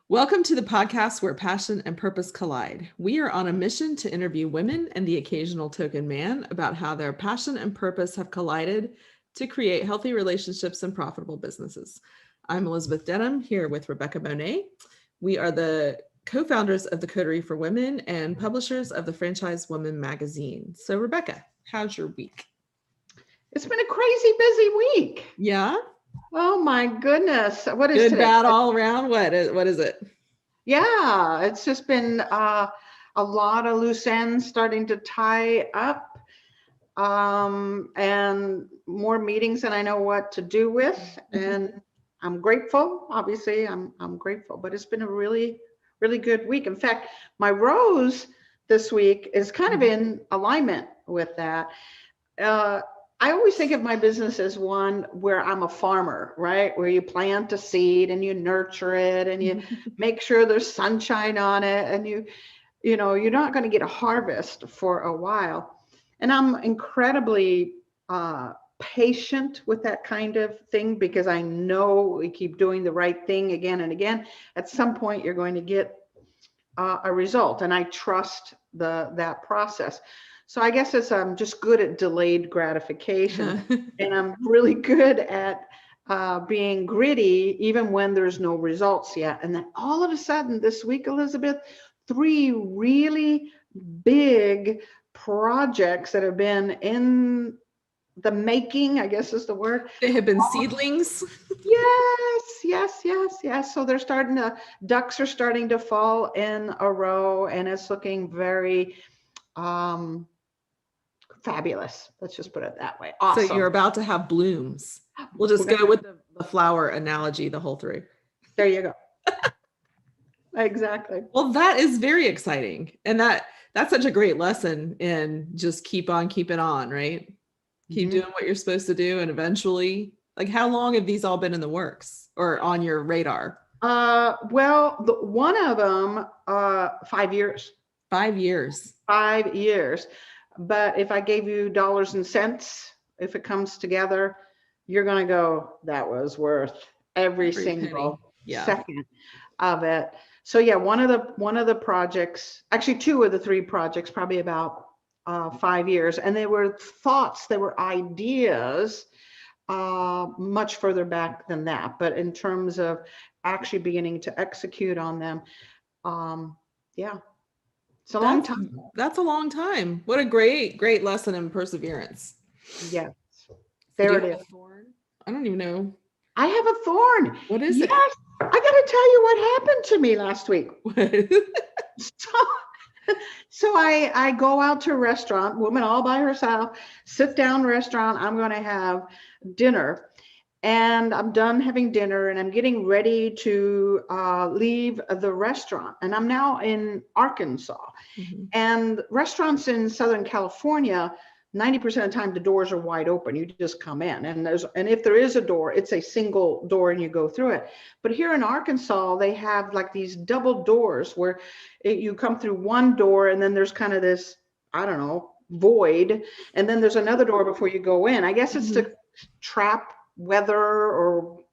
Welcome to the podcast where passion and purpose collide. We are on a mission to interview women and the occasional token man about how their passion and purpose have collided to create healthy relationships and profitable businesses. I'm Elizabeth Denham here with Rebecca Bonet. We are the co-founders of the Coterie for Women and publishers of the Franchise Woman magazine. So Rebecca, how's your week? It's been a crazy busy week. Yeah? Oh my goodness. What is Good, today? bad, all around? What is it? Yeah, it's just been a lot of loose ends starting to tie up, and more meetings than I know what to do with. And I'm grateful. Obviously, I'm grateful, but it's been a really, really good week. In fact, my rose this week is kind of in alignment with that. I always think of my business as one where I'm a farmer, right? Where you plant a seed and you nurture it and you make sure there's sunshine on it, and you're not going to get a harvest for a while. And I'm incredibly patient with that kind of thing, because I know we keep doing the right thing again and again. At some point, you're going to get a result, and I trust that process. So I guess I'm just good at delayed gratification, and I'm really good at being gritty even when there's no results yet. And then all of a sudden this week, Elizabeth, 3 really big projects that have been in the making, I guess is the word. They have been seedlings. Yes. So ducks are starting to fall in a row, and it's looking very fabulous. Let's just put it that way. Awesome. So you're about to have blooms. We'll just go with the flower analogy the whole through. There you go. Exactly. Well, that is very exciting. And that's such a great lesson in just keep on keeping on, right? Keep doing what you're supposed to do. And eventually, like, how long have these all been in the works or on your radar? Well, one of them, 5 years. 5 years. 5 years. But if I gave you dollars and cents, if it comes together, you're going to go, that was worth every single second of it. So yeah, one of the projects, actually 2 of the 3 projects, probably about 5 years. And they were thoughts, they were ideas much further back than that. But in terms of actually beginning to execute on them, yeah. It's a long time. That's a long time. What a great lesson in perseverance. Yes. There it is. I don't even know. I have a thorn. What is it? Yes. I got to tell you what happened to me last week. So I go out to a restaurant, woman all by herself, sit down restaurant. I'm going to have dinner. And I'm done having dinner, and I'm getting ready to leave the restaurant. And I'm now in Arkansas. And restaurants in Southern California, 90% of the time, the doors are wide open. You just come in, and if there is a door, it's a single door and you go through it. But here in Arkansas, they have like these double doors where you come through one door, and then there's kind of this, I don't know, void. And then there's another door before you go in. I guess it's to trap weather or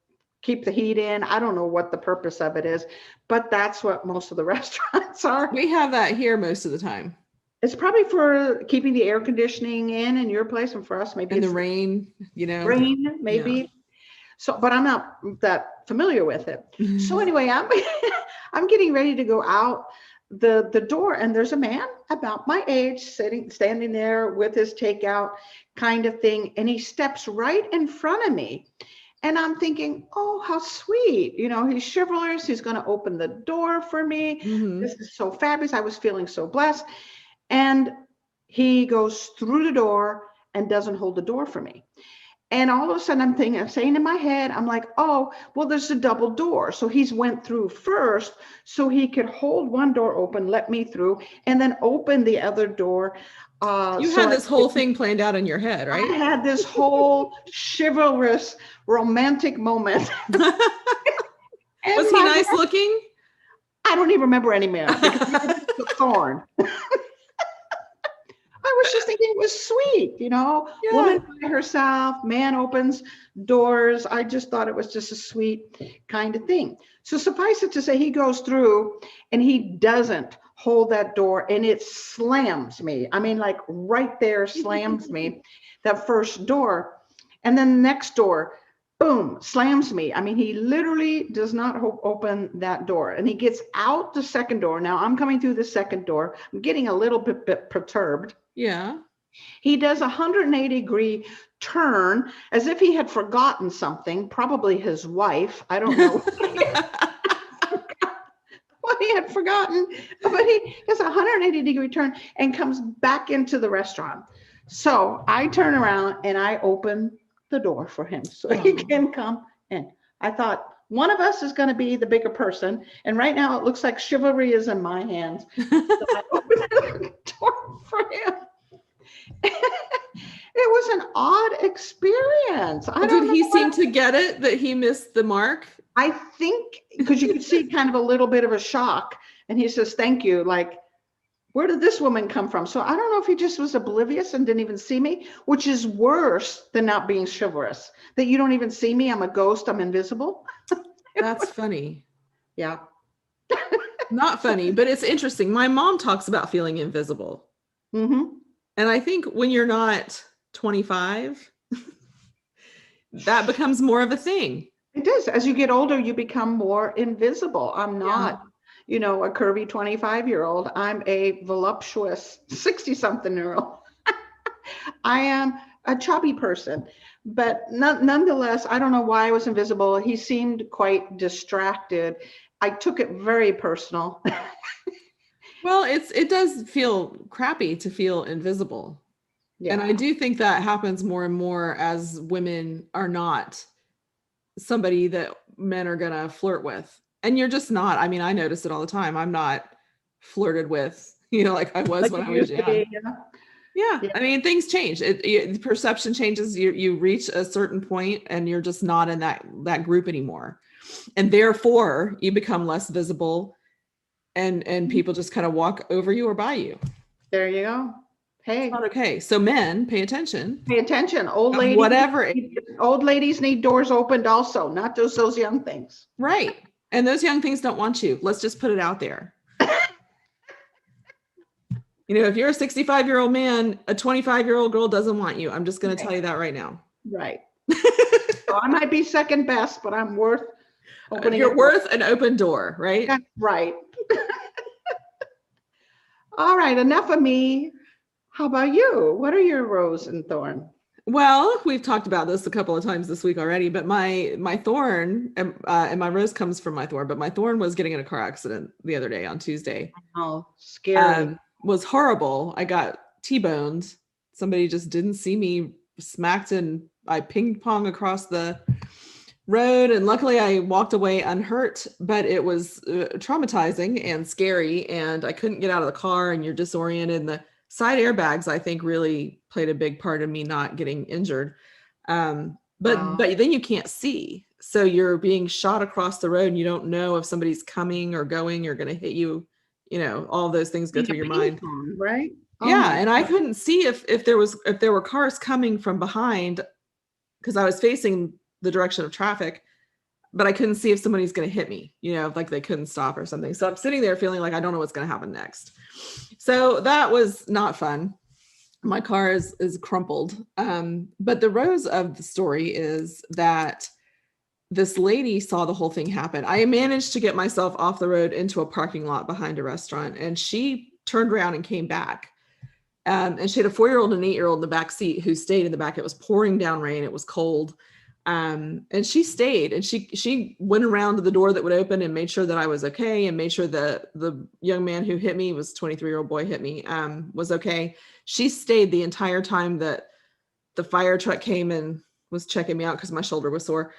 keep the heat in. I don't know what the purpose of it is, but that's what most of the restaurants are. We have that here most of the time. It's probably for keeping the air conditioning in your place, and for us maybe in the rain, rain maybe. Yeah. So, but I'm not that familiar with it. So anyway, I'm getting ready to go out the door, and there's a man about my age standing there with his takeout kind of thing, and he steps right in front of me, and I'm thinking, oh, how sweet, he's chivalrous, he's going to open the door for me. This is so fabulous. I was feeling so blessed. And he goes through the door and doesn't hold the door for me. And all of a sudden I'm saying in my head, I'm like, oh, well, there's a double door. So he's went through first so he could hold one door open, let me through, and then open the other door. You had this whole thing planned out in your head, right? I had this whole chivalrous, romantic moment. Was he nice looking? I don't even remember any man because he was a thorn. I I was just thinking it was sweet, Yeah. woman by herself, man opens doors. I just thought it was just a sweet kind of thing. So suffice it to say, he goes through and he doesn't hold that door and it slams me. I mean, like right there slams me, that first door. And then the next door, boom, slams me. I mean, he literally does not open that door and he gets out the second door. Now I'm coming through the second door. I'm getting a little bit perturbed. Yeah. He does a 180-degree turn as if he had forgotten something, probably his wife. I don't know what he had forgotten, but he does a 180-degree turn and comes back into the restaurant. So I turn around and I open the door for him so he can come in. I thought one of us is going to be the bigger person. And right now it looks like chivalry is in my hands. So I opened the door for him. It was an odd experience. Did he seem to get it that he missed the mark? I think because you could see kind of a little bit of a shock. And he says, thank you. Like, where did this woman come from? So I don't know if he just was oblivious and didn't even see me, which is worse than not being chivalrous. That you don't even see me. I'm a ghost. I'm invisible. That's funny. Yeah. Not funny, but it's interesting. My mom talks about feeling invisible. Mm-hmm. And I think when you're not 25, that becomes more of a thing. It does. As you get older, you become more invisible. I'm not, a curvy 25-year-old. I'm a voluptuous 60-something-year-old. I am a chubby person. But nonetheless, I don't know why I was invisible. He seemed quite distracted. I took it very personal. Well, it does feel crappy to feel invisible. Yeah. And I do think that happens more and more as women are not somebody that men are going to flirt with. And you're just not. I mean, I notice it all the time. I'm not flirted with, like I was when I was young. Yeah. I mean, things change. Perception changes. You reach a certain point and you're just not in that group anymore. And therefore you become less visible and people just kind of walk over you or by you. There you go. Hey. It's not okay. So men, pay attention. Pay attention. Old ladies. Whatever. Old ladies need doors opened also, not just those young things. Right. And those young things don't want you. Let's just put it out there. If you're a 65-year-old man, a 25-year-old girl doesn't want you. I'm just going to tell you that right now. Right. So I might be second best, but I'm worth opening. You're worth an open door, right? That's right. All right. Enough of me. How about you? What are your rose and thorn? Well, we've talked about this a couple of times this week already, but my thorn and my rose comes from my thorn, but my thorn was getting in a car accident the other day on Tuesday. Oh, scary. Was horrible. I got T-boned. Somebody just didn't see me, smacked, and I ping pong across the road. And luckily I walked away unhurt, but it was traumatizing and scary. And I couldn't get out of the car and you're disoriented. And the side airbags, I think, really played a big part of me not getting injured. But then you can't see. So you're being shot across the road and you don't know if somebody's coming or going or going to hit you. All those things go through your mind. Right. Oh, yeah. And I couldn't see if there were cars coming from behind because I was facing the direction of traffic, but I couldn't see if somebody's going to hit me, like they couldn't stop or something. So I'm sitting there feeling like I don't know what's going to happen next. So that was not fun. My car is crumpled. But the rose of the story is that this lady saw the whole thing happen. I managed to get myself off the road into a parking lot behind a restaurant, and she turned around and came back. And she had a 4-year-old and an 8-year-old in the back seat who stayed in the back. It was pouring down rain. It was cold. And she stayed, and she went around to the door that would open and made sure that I was okay, and made sure that the young man who hit me, was 23-year-old boy hit me, was okay. She stayed the entire time that the fire truck came and was checking me out because my shoulder was sore.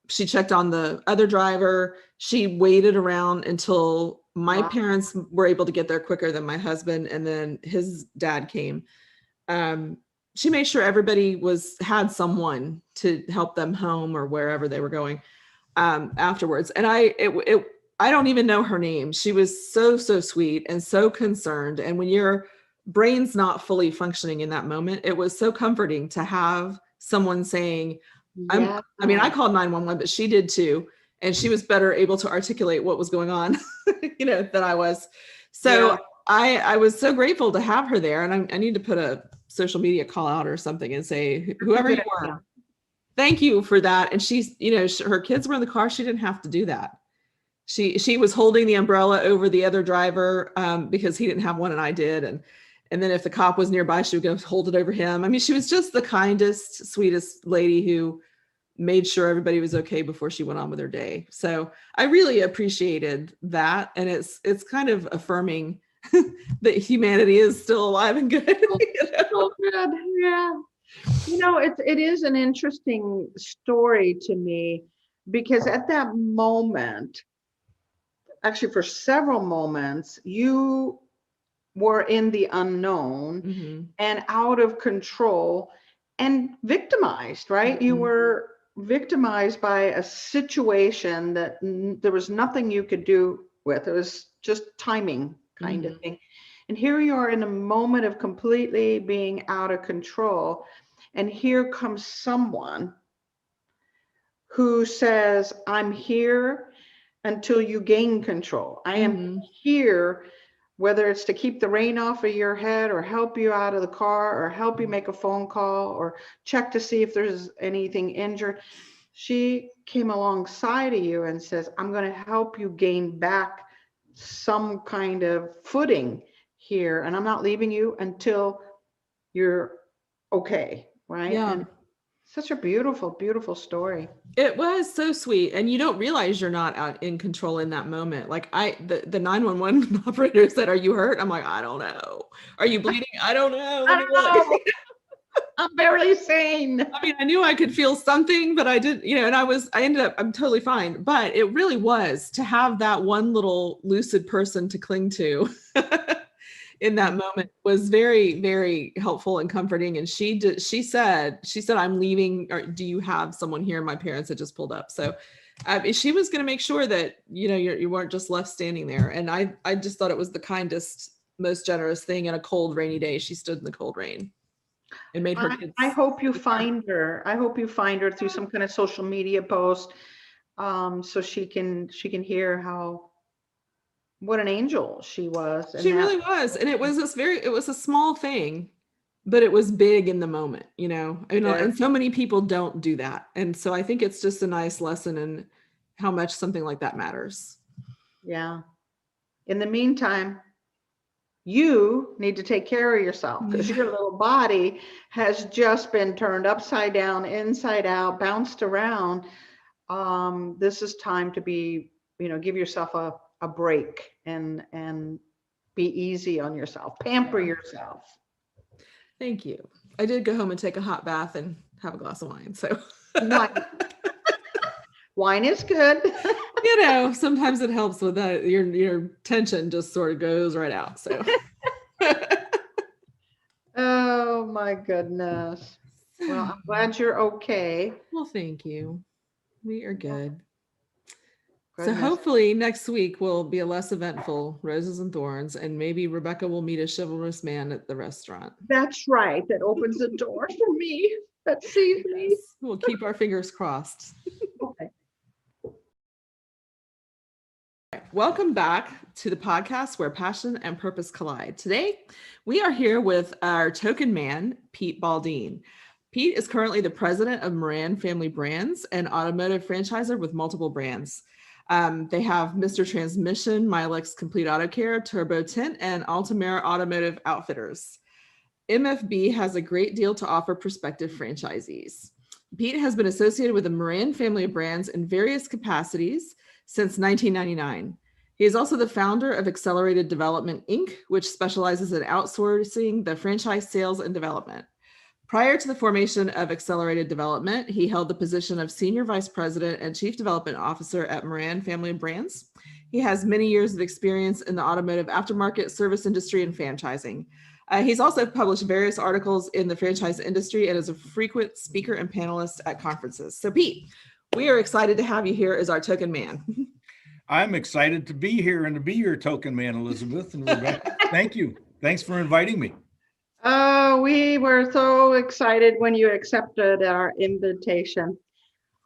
She checked on the other driver. She waited around until my parents were able to get there quicker than my husband, and then his dad came. She made sure everybody had someone to help them home or wherever they were going afterwards. And I don't even know her name. She was so sweet and so concerned. And when you're brain's not fully functioning in that moment. It was so comforting to have someone saying, Yeah. I mean, I called 911, but she did too. And she was better able to articulate what was going on, than I was. So Yeah. I was so grateful to have her there. And I need to put a social media call out or something and say, whoever you were, thank you for that. And she's, her kids were in the car. She didn't have to do that. She was holding the umbrella over the other driver because he didn't have one and I did. And then if the cop was nearby, she would go hold it over him. I mean, she was just the kindest, sweetest lady who made sure everybody was okay before she went on with her day. So I really appreciated that. And it's kind of affirming that humanity is still alive and good. So good. Yeah. It is an interesting story to me because at that moment, actually for several moments, you were in the unknown and out of control and victimized, right? You were victimized by a situation that there was nothing you could do with. It was just timing kind of thing. And here you are in a moment of completely being out of control. And here comes someone who says, I'm here until you gain control. I am here, whether it's to keep the rain off of your head or help you out of the car or help you make a phone call or check to see if there's anything injured. She came alongside of you and says, I'm going to help you gain back some kind of footing here. And I'm not leaving you until you're okay. Right. Yeah. And such a beautiful, beautiful story. It was so sweet. And you don't realize you're not out in control in that moment. Like the 911 operator said, are you hurt? I'm like, I don't know. Are you bleeding? I don't know. I don't know. I'm barely sane. I mean, I knew I could feel something, but I didn't, and I'm totally fine. But it really was to have that one little lucid person to cling to in that moment was very, very helpful and comforting. And she said, I'm leaving. Or do you have someone here? My parents had just pulled up. So she was going to make sure that, you weren't just left standing there. And I just thought it was the kindest, most generous thing. In a cold, rainy day, she stood in the cold rain. It made her kids. I hope you find her. I hope you find her through some kind of social media post, so she can hear what an angel she was. She really was, and it was a small thing, but it was big in the moment, And so many people don't do that, and so I think it's just a nice lesson in how much something like that matters. Yeah. In the meantime, you need to take care of yourself because your little body has just been turned upside down, inside out, bounced around. This is time to be, give yourself a break and be easy on yourself, pamper yourself. Thank you. I did go home and take a hot bath and have a glass of wine. So wine is good. Sometimes it helps with that. Your tension just sort of goes right out. So. Oh my goodness. Well, I'm glad you're okay. Well, thank you. We are good. Goodness. So hopefully next week will be a less eventful Roses and Thorns, and maybe Rebecca will meet a chivalrous man at the restaurant. That's right. That opens the door for me. That sees me. We'll keep our fingers crossed. Okay. Welcome back to the podcast where passion and purpose collide. Today, we are here with our token man, Pete Baldine. Pete is currently the president of Moran Family of Brands, an automotive franchisor with multiple brands. They have Mr. Transmission, Milex Complete Auto Care, Turbo Tint, and Altamira Automotive Outfitters. MFB has a great deal to offer prospective franchisees. Pete has been associated with the Moran Family of Brands in various capacities since 1999. He is also the founder of Accelerated Development, Inc., which specializes in outsourcing the franchise sales and development. Prior to the formation of Accelerated Development, he held the position of Senior Vice President and Chief Development Officer at Moran Family of Brands. He has many years of experience in the automotive aftermarket service industry and franchising. He's also published various articles in the franchise industry and is a frequent speaker and panelist at conferences. So Pete, we are excited to have you here as our token man. I'm excited to be here and to be your token man, Elizabeth and Rebecca. Thank you. Thanks for inviting me. We were so excited when you accepted our invitation.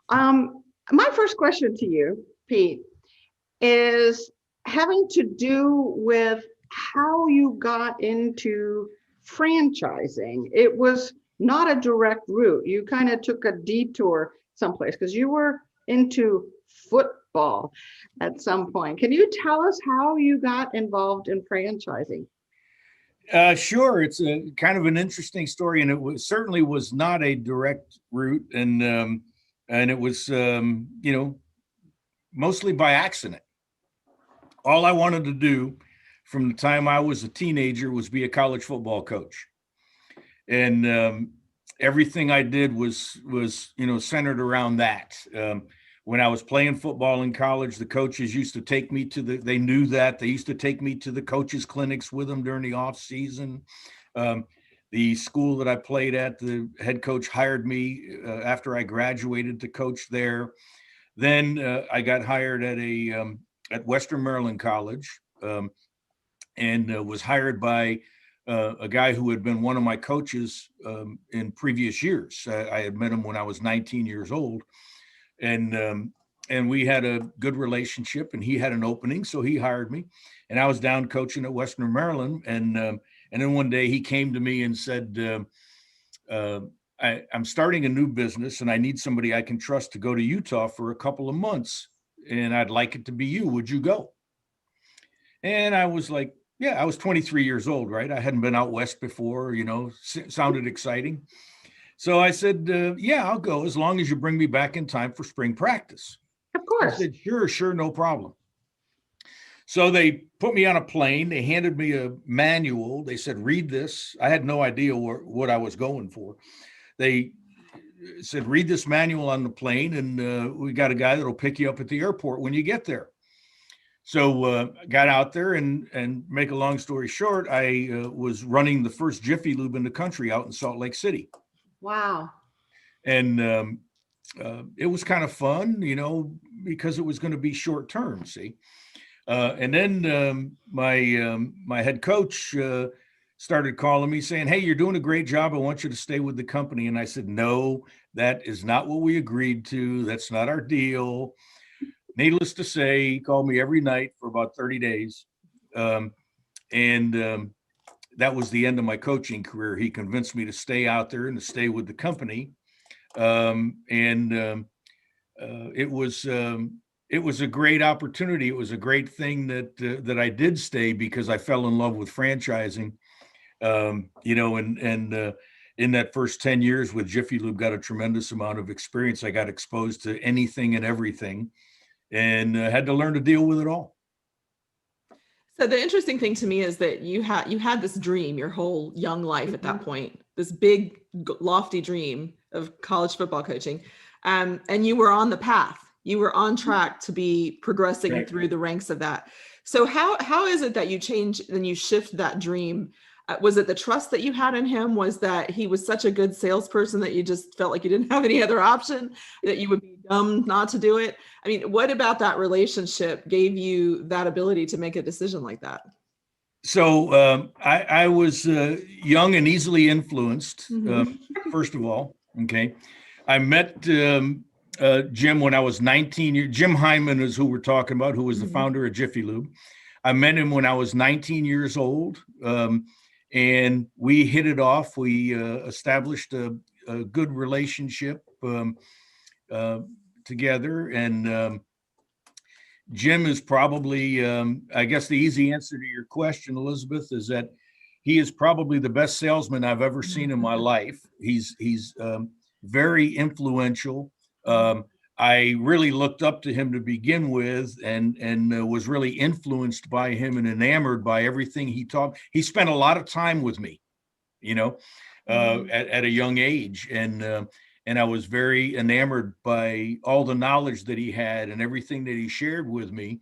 My first question to you, Pete, is having to do with how you got into franchising. It was not a direct route. You kind of took a detour someplace because you were into football at some point. Can you tell us how you got involved in franchising? Sure, it's a kind of an interesting story, and certainly was not a direct route, and it was mostly by accident. All I wanted to do from the time I was a teenager was be a college football coach, and everything I did was centered around that. When I was playing football in college, the coaches used to take me they knew that. They used to take me to the coaches' clinics with them during the off season. The school that I played at, the head coach hired me after I graduated to coach there. Then I got hired at Western Maryland College, and was hired by a guy who had been one of my coaches in previous years. I had met him when I was 19 years old. And we had a good relationship, and he had an opening, so he hired me, and I was down coaching at Western Maryland. And then one day he came to me and said, I'm starting a new business, and I need somebody I can trust to go to Utah for a couple of months, and I'd like it to be you. Would you go? And I was like, yeah, I was 23 years old, right? I hadn't been out west before, sounded exciting. So I said, yeah, I'll go as long as you bring me back in time for spring practice. Of course. I said, sure, no problem. So they put me on a plane. They handed me a manual. They said, read this. I had no idea what I was going for. They said, read this manual on the plane, and we got a guy that'll pick you up at the airport when you get there. So I got out there, and make a long story short, I was running the first Jiffy Lube in the country out in Salt Lake City. Wow. And it was kind of fun, because it was going to be short term, see. And then my head coach started calling me saying, hey, you're doing a great job. I want you to stay with the company. And I said, no, that is not what we agreed to. That's not our deal. Needless to say, he called me every night for about 30 days. And that was the end of my coaching career. He convinced me to stay out there and to stay with the company. It was a great opportunity. It was a great thing that I did stay, because I fell in love with franchising. In that first 10 years with Jiffy Lube, got a tremendous amount of experience. I got exposed to anything and everything, and had to learn to deal with it all. So the interesting thing to me is that you had this dream your whole young life at that point, this big lofty dream of college football coaching. And you were on the path. You were on track to be progressing through the ranks of that. So how is it that you change and you shift that dream? Was it the trust that you had in him? Was that he was such a good salesperson that you just felt like you didn't have any other option, that you would be dumb not to do it? I mean, what about that relationship gave you that ability to make a decision like that? So I was young and easily influenced, first of all. Okay. I met Jim when I was 19 years. Jim Hyman is who we're talking about, who was the founder of Jiffy Lube. I met him when I was 19 years old. And we hit it off. We established a good relationship together. And Jim is probably, I guess the easy answer to your question, Elizabeth, is that he is probably the best salesman I've ever seen in my life. He's very influential. I really looked up to him to begin with, and was really influenced by him and enamored by everything he taught. He spent a lot of time with me, at a young age. And I was very enamored by all the knowledge that he had and everything that he shared with me.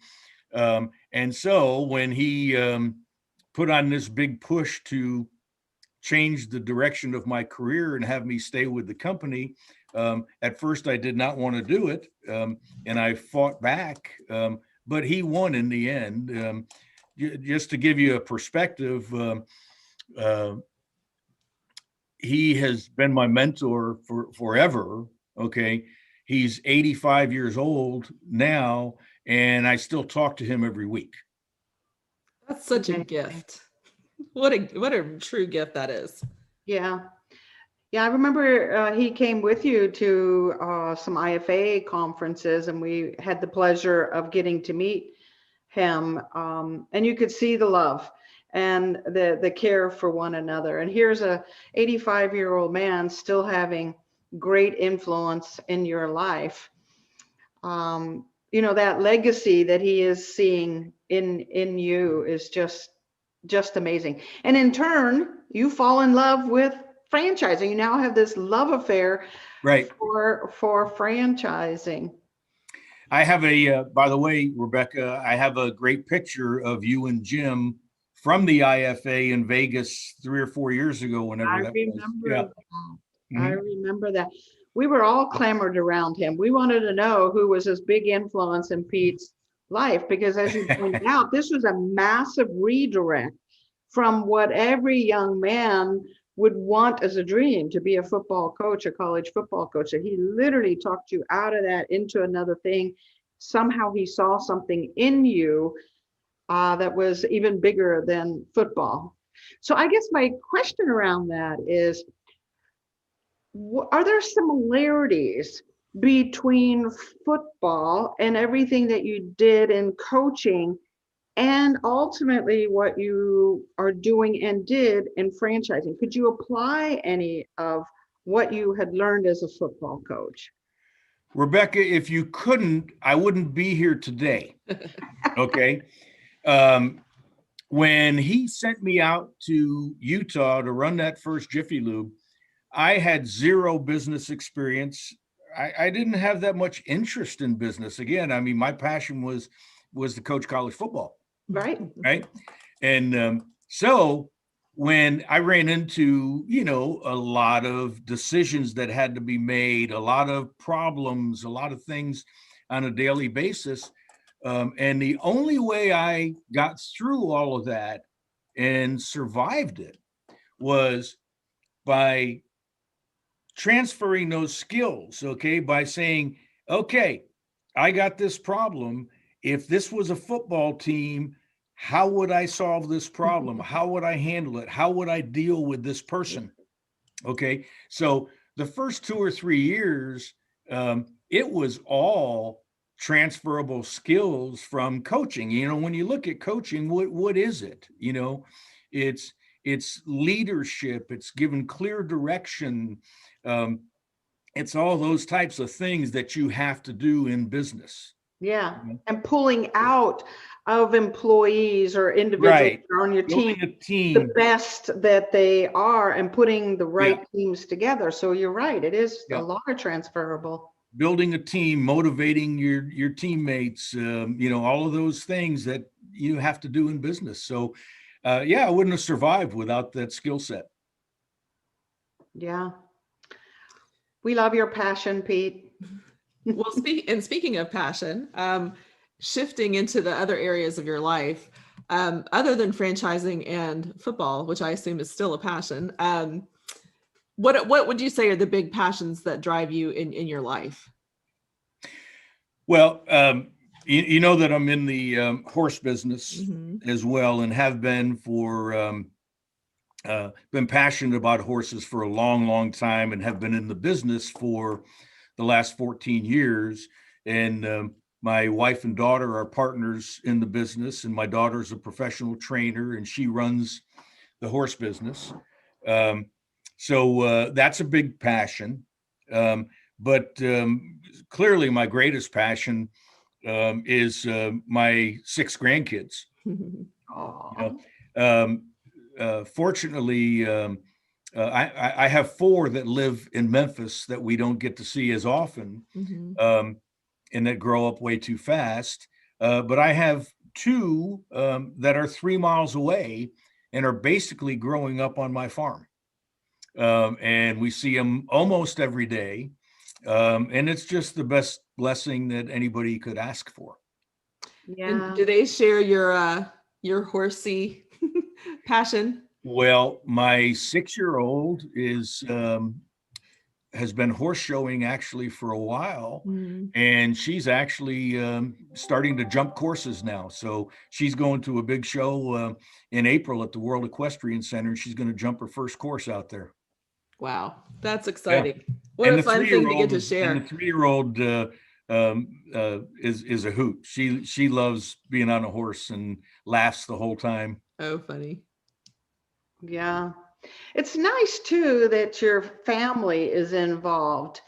And so when he put on this big push to change the direction of my career and have me stay with the company, at first I did not want to do it, and I fought back, but he won in the end. just to give you a perspective, he has been my mentor for forever. Okay. He's 85 years old now, and I still talk to him every week. That's such a Amazing. gift. What a true gift that is. Yeah. Yeah, I remember he came with you to some IFA conferences, and we had the pleasure of getting to meet him. And you could see the love and the care for one another. And here's a 85-year-old man still having great influence in your life. You know, that legacy that he is seeing in you is just amazing. And in turn, you fall in love with franchising. You now have this love affair, right, for franchising. I have by the way, Rebecca, I have a great picture of you and Jim from the IFA in Vegas 3 or 4 years ago, whenever I that remember was. Yeah. that. I remember that. We were all clamored around him. We wanted to know who was this big influence in Pete's life, because as you pointed out, this was a massive redirect from what every young man would want as a dream, to be a football coach, a college football coach. So he literally talked you out of that into another thing. Somehow he saw something in you that was even bigger than football. So I guess my question around that is, are there similarities between football and everything that you did in coaching, and ultimately what you are doing and did in franchising? Could you apply any of what you had learned as a football coach? Rebecca, if you couldn't, I wouldn't be here today. Okay. When he sent me out to Utah to run that first Jiffy Lube, I had zero business experience. I didn't have that much interest in business. Again, I mean, my passion was to coach college football. Right. Right. And so when I ran into, a lot of decisions that had to be made, a lot of problems, a lot of things on a daily basis. And the only way I got through all of that and survived it was by transferring those skills, okay, by saying, okay, I got this problem. If this was a football team, how would I solve this problem? How would I handle it? How would I deal with this person? Okay, so the first 2 or 3 years, it was all transferable skills from coaching. When you look at coaching, what is it? It's leadership. It's giving clear direction. It's all those types of things that you have to do in business. Yeah. And pulling out of employees or individuals Right. that are on your Building team, a team. the best that they are, and putting the right teams together. So you're right. It is a lot of transferable. Building a team, motivating your teammates, all of those things that you have to do in business. So, I wouldn't have survived without that skill set. Yeah. We love your passion, Pete. Well, speaking of passion, shifting into the other areas of your life, other than franchising and football, which I assume is still a passion, what would you say are the big passions that drive you in your life? Well, you know that I'm in the horse business as well, and have been been passionate about horses for a long, long time, and have been in the business for the last 14 years. And my wife and daughter are partners in the business, and my daughter's a professional trainer, and she runs the horse business. So that's a big passion. But clearly my greatest passion is my 6 grandkids. Fortunately, I have 4 that live in Memphis that we don't get to see as often, and that grow up way too fast. But I have 2 that are 3 miles away and are basically growing up on my farm. And we see them almost every day. And it's just the best blessing that anybody could ask for. Yeah. And do they share your Your horsey passion. Well, my 6-year-old has been horse showing actually for a while, Mm. and she's actually starting to jump courses now. So she's going to a big show in April at the World Equestrian Center, and she's going to jump her first course out there. Wow, that's Yeah, exciting. What a fun thing to get to the share. 3-year-old is a hoot. She loves being on a horse and laughs the whole time. Oh, funny. Yeah. It's nice too that your family is involved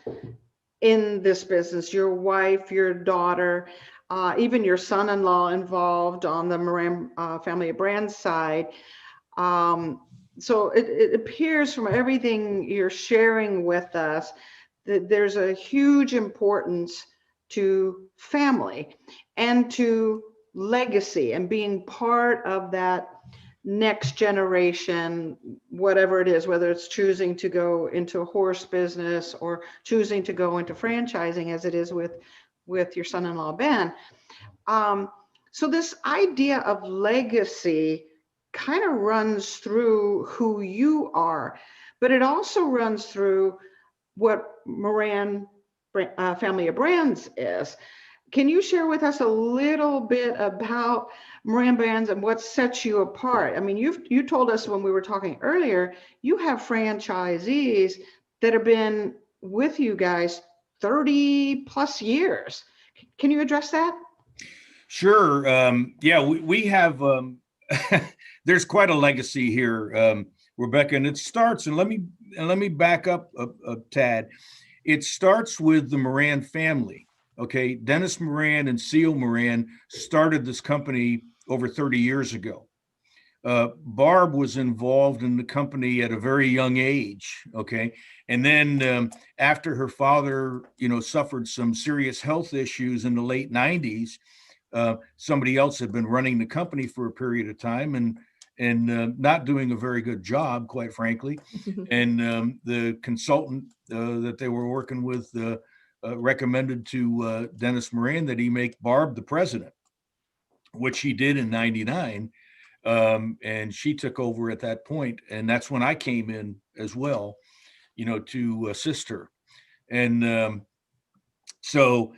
in this business, your wife, your daughter, even your son-in-law involved on the Moran Family of Brands side. So it appears from everything you're sharing with us that there's a huge importance to family and to legacy and being part of that next generation, whatever it is, whether it's choosing to go into a horse business or choosing to go into franchising as it is with your son-in-law, Ben. So this idea of legacy kind of runs through who you are, but it also runs through what Moran Family of Brands is. Can you share with us a little bit about Moran Brands and what sets you apart? I mean, you told us when we were talking earlier, you have franchisees that have been with you guys 30 plus years. Can you address that? Sure. Yeah, we have, there's quite a legacy here, Rebecca, and it starts, and let me back up a tad. It starts with the Moran family. Okay, Dennis Moran and Seal Moran started this company over 30 years ago. Barb was involved in the company at a very young age. Okay, and then after her father, suffered some serious health issues in the late 90s, somebody else had been running the company for a period of time and not doing a very good job, quite frankly. And the consultant that they were working with recommended to Dennis Moran that he make Barb the president, which he did in '99. And she took over at that point. And that's when I came in as well, to assist her. And and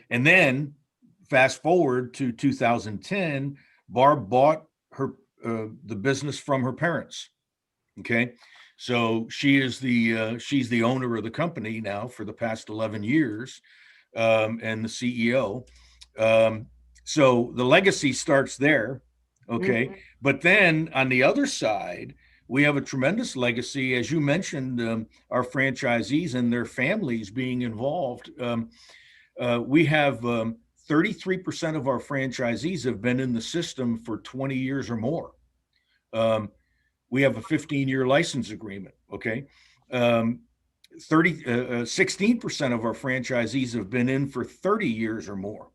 then fast forward to 2010, Barb bought the business from her parents. Okay. So she's the owner of the company now for the past 11 years, and the CEO. So the legacy starts there. Okay. Mm-hmm. But then on the other side, we have a tremendous legacy, as you mentioned, our franchisees and their families being involved. We have 33% of our franchisees have been in the system for 20 years or more. We have a 15-year license agreement. Okay. 16% of our franchisees have been in for 30 years or more.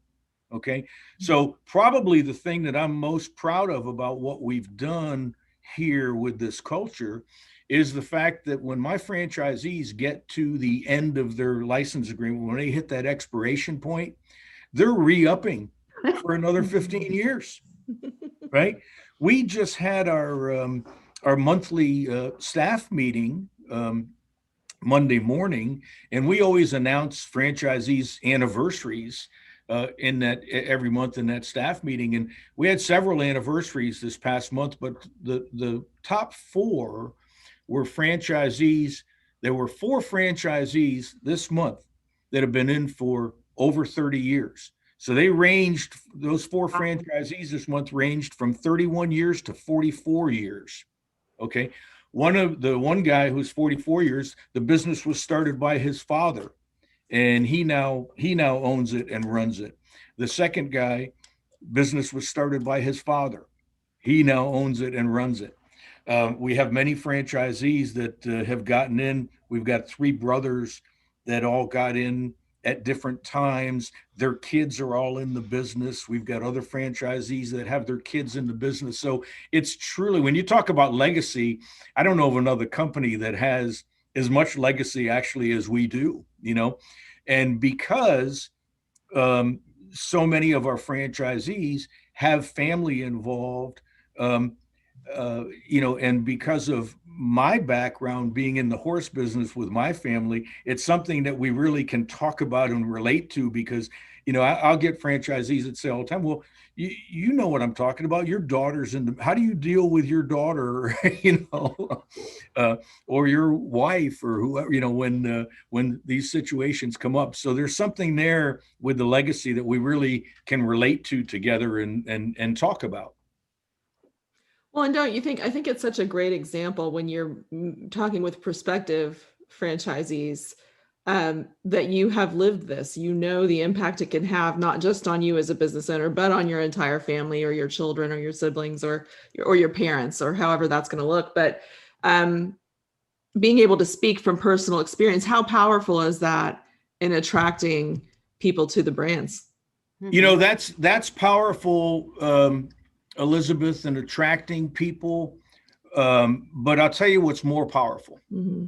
Okay. So probably the thing that I'm most proud of about what we've done here with this culture is the fact that when my franchisees get to the end of their license agreement, when they hit that expiration point, they're re-upping for another 15 years, right? We just had our monthly staff meeting Monday morning, and we always announce franchisees' anniversaries in that every month in that staff meeting. And we had several anniversaries this past month, but the top 4 were franchisees. There were 4 franchisees this month that have been in for over 30 years. So those 4 franchisees this month ranged from 31 years to 44 years. Okay. One guy who's 44 years, the business was started by his father, and he now owns it and runs it. The second guy, business was started by his father. He now owns it and runs it. We have many franchisees that have gotten in. We've got 3 brothers that all got in at different times. Their kids are all in the business. We've got other franchisees that have their kids in the business. So it's truly, when you talk about legacy, I don't know of another company that has as much legacy actually as we do, and because so many of our franchisees have family involved, And because of my background being in the horse business with my family, it's something that we really can talk about and relate to, because, I'll get franchisees that say all the time, well, you know what I'm talking about. Your daughter's how do you deal with your daughter, or your wife or whoever, when these situations come up. So there's something there with the legacy that we really can relate to together and talk about. Well, and don't you think, I think it's such a great example when you're talking with prospective franchisees, that you have lived this, the impact it can have, not just on you as a business owner, but on your entire family or your children or your siblings or your parents, or however that's going to look. But being able to speak from personal experience, how powerful is that in attracting people to the brands? That's powerful, Elizabeth, in attracting people. But I'll tell you what's more powerful. Mm-hmm.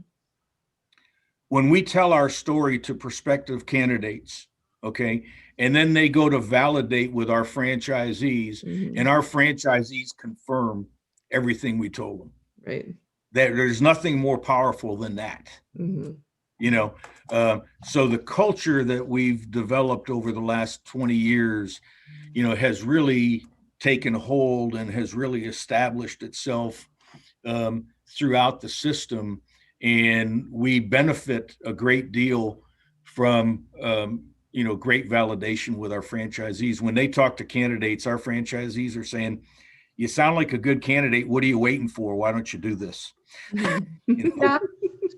When we tell our story to prospective candidates, okay, and then they go to validate with our franchisees, Mm-hmm. and our franchisees confirm everything we told them. Right. There's nothing more powerful than that. Mm-hmm. So the culture that we've developed over the last 20 years, has really taken hold and has really established itself throughout the system. And we benefit a great deal from, great validation with our franchisees. When they talk to candidates, our franchisees are saying, you sound like a good candidate. What are you waiting for? Why don't you do this? Yeah.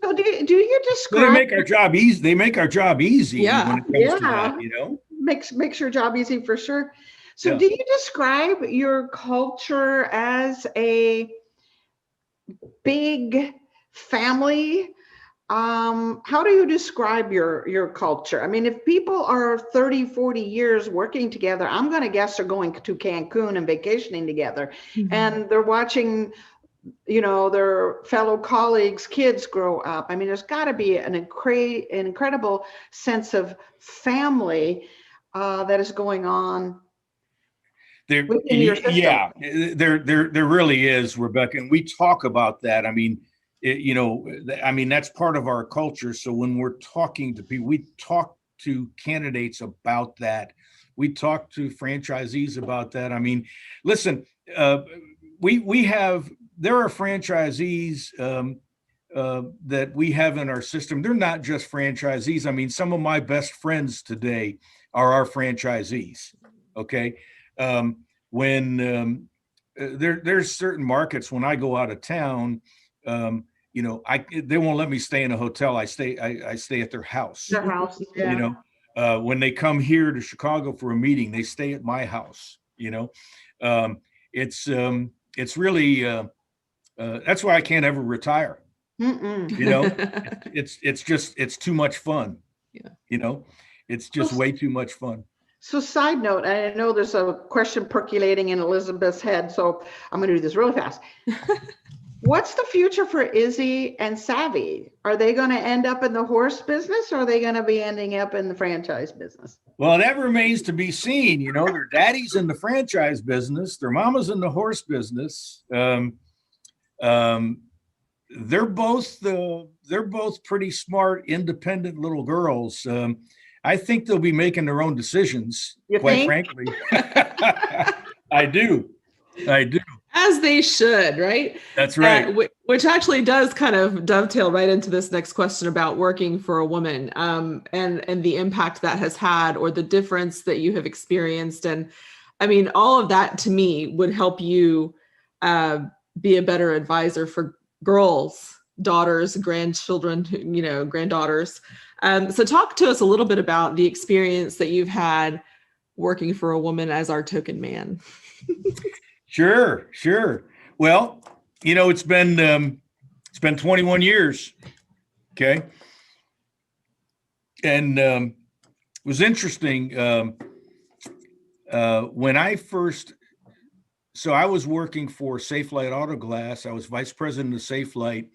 So do you describe? They make our job easy. They make our job easy. Yeah. When it comes to that, Makes your job easy for sure. So Yeah. do you describe your culture as a big family? How do you describe your culture? I mean, if people are 30, 40 years working together, I'm going to guess they're going to Cancun and vacationing together. Mm-hmm. And they're watching, their fellow colleagues' kids grow up. I mean, there's got to be an incredible sense of family that is going on within your system. Yeah, there really is, Rebecca, and we talk about that. I mean, that's part of our culture. So when we're talking to people, we talk to candidates about that. We talk to franchisees about that. I mean, listen, there are franchisees that we have in our system. They're not just franchisees. I mean, some of my best friends today are our franchisees. Okay. There's certain markets when I go out of town, they won't let me stay in a hotel. I stay at their house. Their house, yeah. When they come here to Chicago for a meeting, they stay at my house. It's really that's why I can't ever retire. It's too much fun. Yeah. It's just way too much fun. So side note, I know there's a question percolating in Elizabeth's head, so I'm going to do this really fast. What's the future for Izzy and Savvy? Are they going to end up in the horse business, or are they going to be ending up in the franchise business? Well, that remains to be seen. Their daddy's in the franchise business, their mama's in the horse business. They're both pretty smart, independent little girls. I think they'll be making their own decisions, quite frankly. I do. As they should, right? That's right. Which actually does kind of dovetail right into this next question about working for a woman, and the impact that has had, or the difference that you have experienced. And I mean, all of that to me would help you be a better advisor for girls, daughters, grandchildren, granddaughters. So talk to us a little bit about the experience that you've had working for a woman as our token man. Sure. Well, it's been 21 years. Okay. And it was interesting. When I was working for Safelite Auto Glass. I was vice president of Safelite.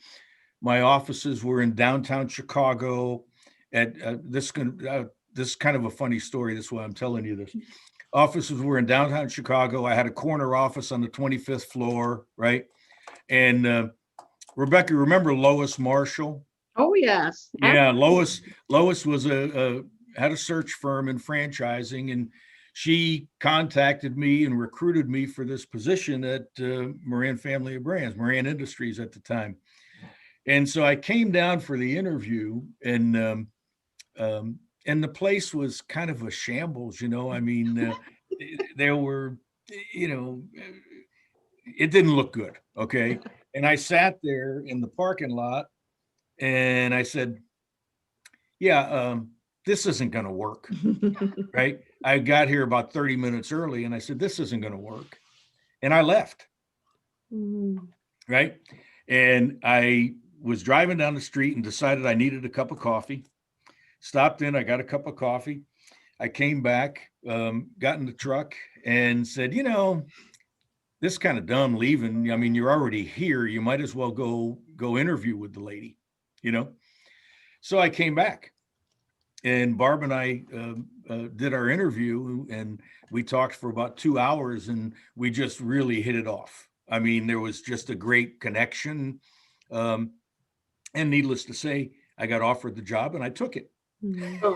My offices were in downtown Chicago. This is kind of a funny story. That's why I'm telling you this. offices were in downtown Chicago. I had a corner office on the 25th floor, right? And Rebecca, remember Lois Marshall? Oh, yes. Yeah, Lois was had a search firm in franchising, and she contacted me and recruited me for this position at Moran Family of Brands, Moran Industries at the time. And so I came down for the interview, and the place was kind of a shambles, you know. I mean, there were, you know, it didn't look good. Okay. And I sat there in the parking lot and I said, yeah, this isn't going to work. Right. I got here about 30 minutes early and I said, this isn't going to work. And I left. Right. And I was driving down the street and decided I needed a cup of coffee. Stopped in, I got a cup of coffee. I came back, got in the truck and said, you know, this is kind of dumb leaving. I mean, you're already here. You might as well go interview with the lady, you know? So I came back and Barb and I did our interview and we talked for about 2 hours and we just really hit it off. I mean, there was just a great connection. And needless to say, I got offered the job and I took it. It's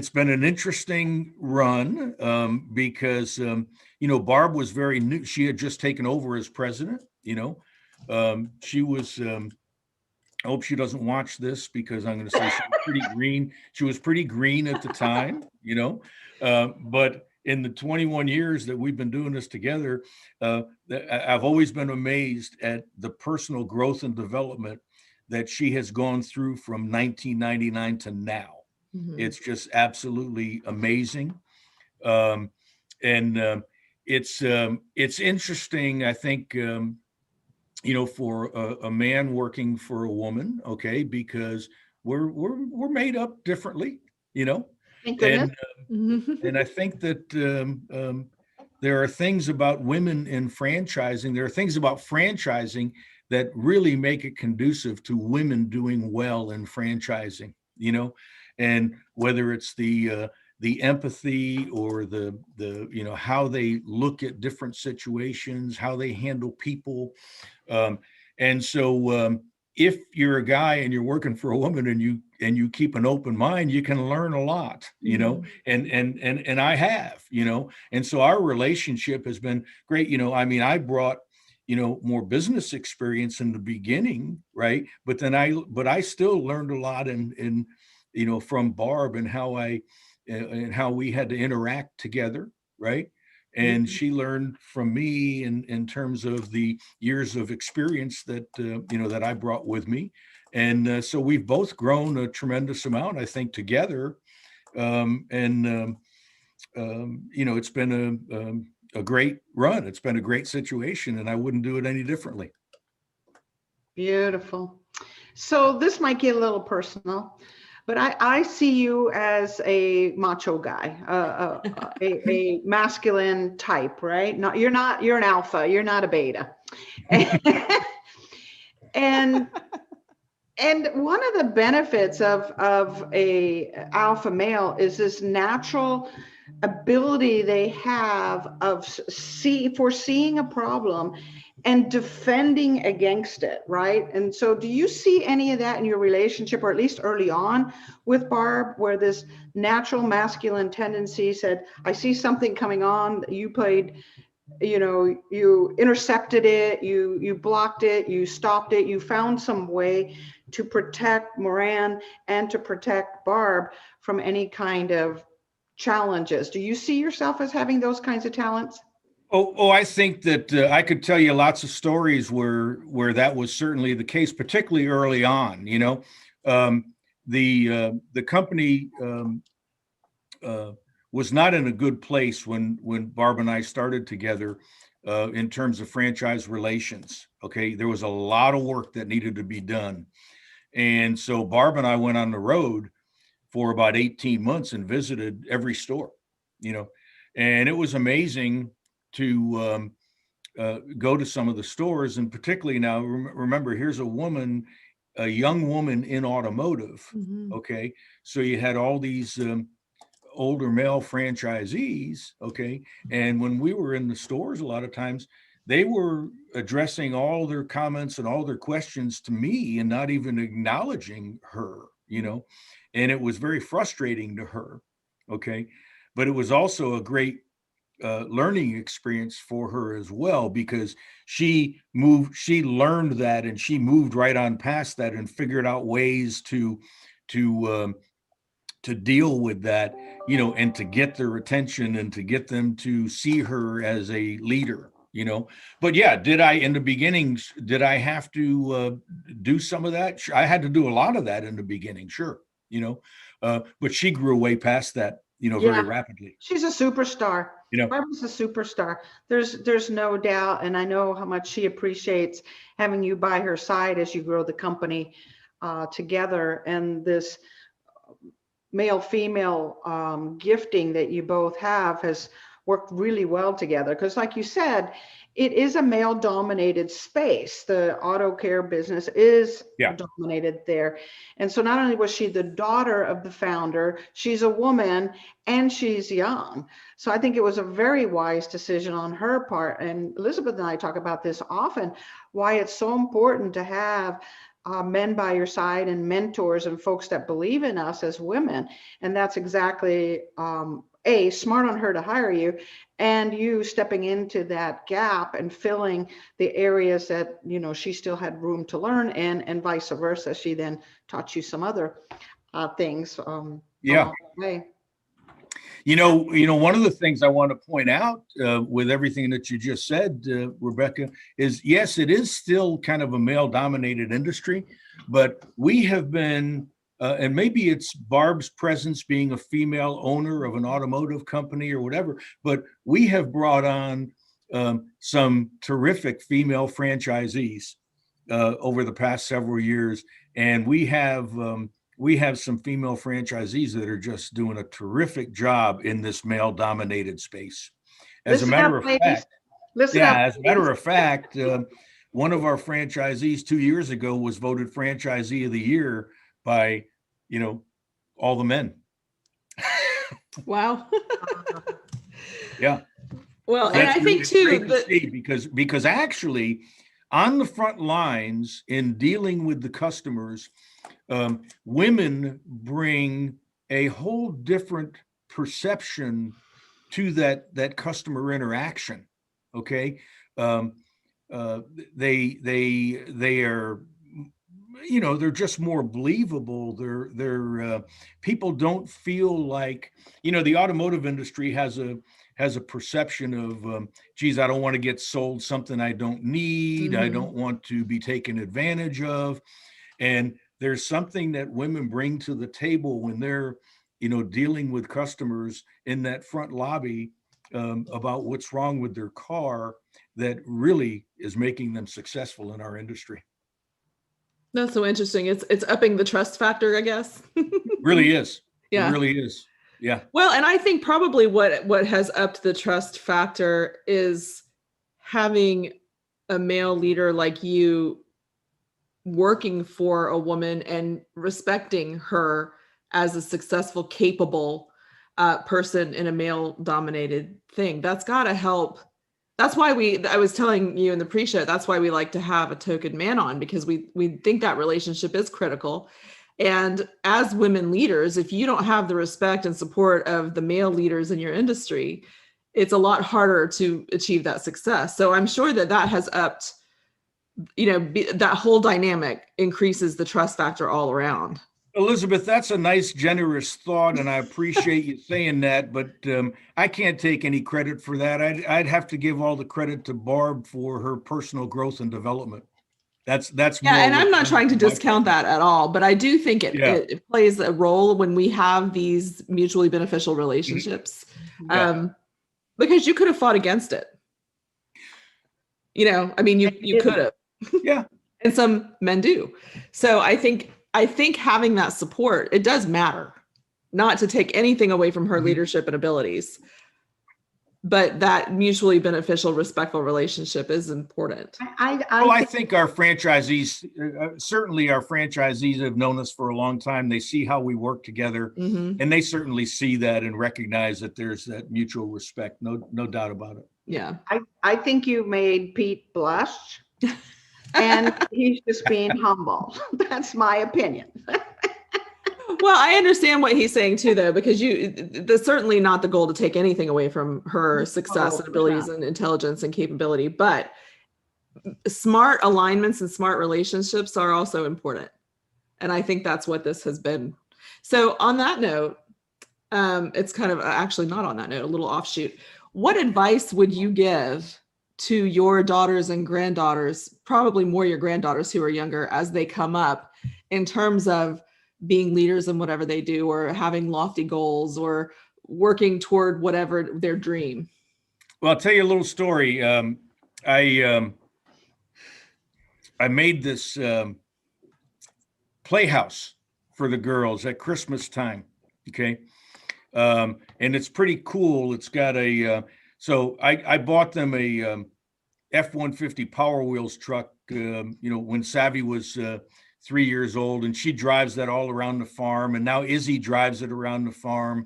been an interesting run because you know, Barb was very new. She had just taken over as president. You know, she was. I hope she doesn't watch this because I'm going to say she was pretty green. She was pretty green at the time. You know, but in the 21 years that we've been doing this together, I've always been amazed at the personal growth and development that she has gone through from 1999 to now. It's just absolutely amazing. It's interesting, I think, you know, for a man working for a woman, okay, because we're made up differently, you know. Thank goodness. And I think that there are things about women in franchising. There are things about franchising that really make it conducive to women doing well in franchising, you know, and whether it's the empathy or the you know, how they look at different situations, how they handle people. And so if you're a guy and you're working for a woman and you keep an open mind, you can learn a lot, you know, and I have, you know, and so our relationship has been great. You know, I mean, I brought, you know, more business experience in the beginning, right? But I still learned a lot in you know, from Barb and how we had to interact together, right? And she learned from me in terms of the years of experience that, you know, that I brought with me. And so we've both grown a tremendous amount, I think, together. You know, it's been a great run. It's been a great situation, and I wouldn't do it any differently. Beautiful. So this might get a little personal, but I see you as a macho guy, a masculine type, right? You're an alpha, you're not a beta. And one of the benefits of a alpha male is this natural ability they have of foreseeing a problem and defending against it, right? And so do you see any of that in your relationship, or at least early on with Barb, where this natural masculine tendency said, I see something coming on, you played, you know, you intercepted it, you blocked it, you stopped it, you found some way to protect Moran and to protect Barb from any kind of challenges? Do you see yourself as having those kinds of talents? Oh, I think that I could tell you lots of stories where that was certainly the case, particularly early on. You know, the company was not in a good place when Barb and I started together in terms of franchise relations. Okay, there was a lot of work that needed to be done, and so Barb and I went on the road for about 18 months and visited every store. You know, and it was amazing to go to some of the stores, and particularly now, remember, here's a woman a young woman in automotive. Mhm. Okay. So you had all these older male franchisees. Okay. And when we were in the stores, a lot of times they were addressing all their comments and all their questions to me and not even acknowledging her, and it was very frustrating to her. Okay. But it was also a great learning experience for her as well, because she learned that, and she moved right on past that and figured out ways to deal with that, and to get their attention and to get them to see her as a leader. But yeah, in the beginning, did I have to do some of that? Sure, I had to do a lot of that in the beginning, sure. But she grew way past that, very rapidly. She's a superstar. You know, Barbara's a superstar. There's no doubt, and I know how much she appreciates having you by her side as you grow the company together. And this male-female gifting that you both have has worked really well together. Because, like you said, it is a male-dominated space. The auto care business is dominated there. And so not only was she the daughter of the founder, she's a woman and she's young. So I think it was a very wise decision on her part. And Elizabeth and I talk about this often, why it's so important to have men by your side and mentors and folks that believe in us as women. And that's exactly smart on her to hire you, and you stepping into that gap and filling the areas that she still had room to learn in, and vice versa. She then taught you some other things. Along the way. One of the things I want to point out with everything that you just said, Rebecca, is yes, it is still kind of a male-dominated industry, but we have been, and maybe it's Barb's presence being a female owner of an automotive company or whatever, but we have brought on some terrific female franchisees over the past several years, and we have some female franchisees that are just doing a terrific job in this male-dominated space. As a matter of fact, one of our franchisees 2 years ago was voted Franchisee of the Year by, all the men. Wow. Yeah. Well, and I think too that because actually on the front lines in dealing with the customers, women bring a whole different perception to that customer interaction. Okay. They are, they're just more believable. They're people don't feel like, the automotive industry has a perception of, geez, I don't want to get sold something I don't need. I don't want to be taken advantage of. And there's something that women bring to the table when they're, dealing with customers in that front lobby about what's wrong with their car that really is making them successful in our industry. That's so interesting. It's upping the trust factor, I guess. Really is. Yeah. It really is. Yeah. Well, and I think probably what has upped the trust factor is having a male leader like you working for a woman and respecting her as a successful, capable person in a male-dominated thing. That's got to help. That's why I was telling you in the pre-show, that's why we like to have a token man on, because we think that relationship is critical. And as women leaders, if you don't have the respect and support of the male leaders in your industry, it's a lot harder to achieve that success. So I'm sure that has upped, that whole dynamic increases the trust factor all around. Elizabeth, that's a nice, generous thought, and I appreciate you saying that, but I can't take any credit for that. I'd have to give all the credit to Barb for her personal growth and development. That's yeah, and I'm not trying to discount that at all, but I do think it plays a role when we have these mutually beneficial relationships, because you could have fought against it. You could have. Yeah. And some men do. So I think having that support, it does matter, not to take anything away from her leadership and abilities. but that mutually beneficial, respectful relationship is important. I think our franchisees, certainly our franchisees have known us for a long time. They see how we work together, and they certainly see that and recognize that there's that mutual respect. No doubt about it. Yeah. I think you made Pete blush, and he's just being humble. That's my opinion. Well, I understand what he's saying too, though, because that's certainly not the goal to take anything away from her success and abilities and intelligence and capability, but smart alignments and smart relationships are also important. And I think that's what this has been. So on that note, it's kind of actually not on that note, a little offshoot. What advice would you give to your daughters and granddaughters, probably more your granddaughters who are younger, as they come up, in terms of being leaders in whatever they do, or having lofty goals, or working toward whatever their dream? Well, I'll tell you a little story. I made this playhouse for the girls at Christmas time. Okay. And it's pretty cool. It's got so I bought them a F-150 Power Wheels truck, when Savvy was 3 years old, and she drives that all around the farm. And now Izzy drives it around the farm.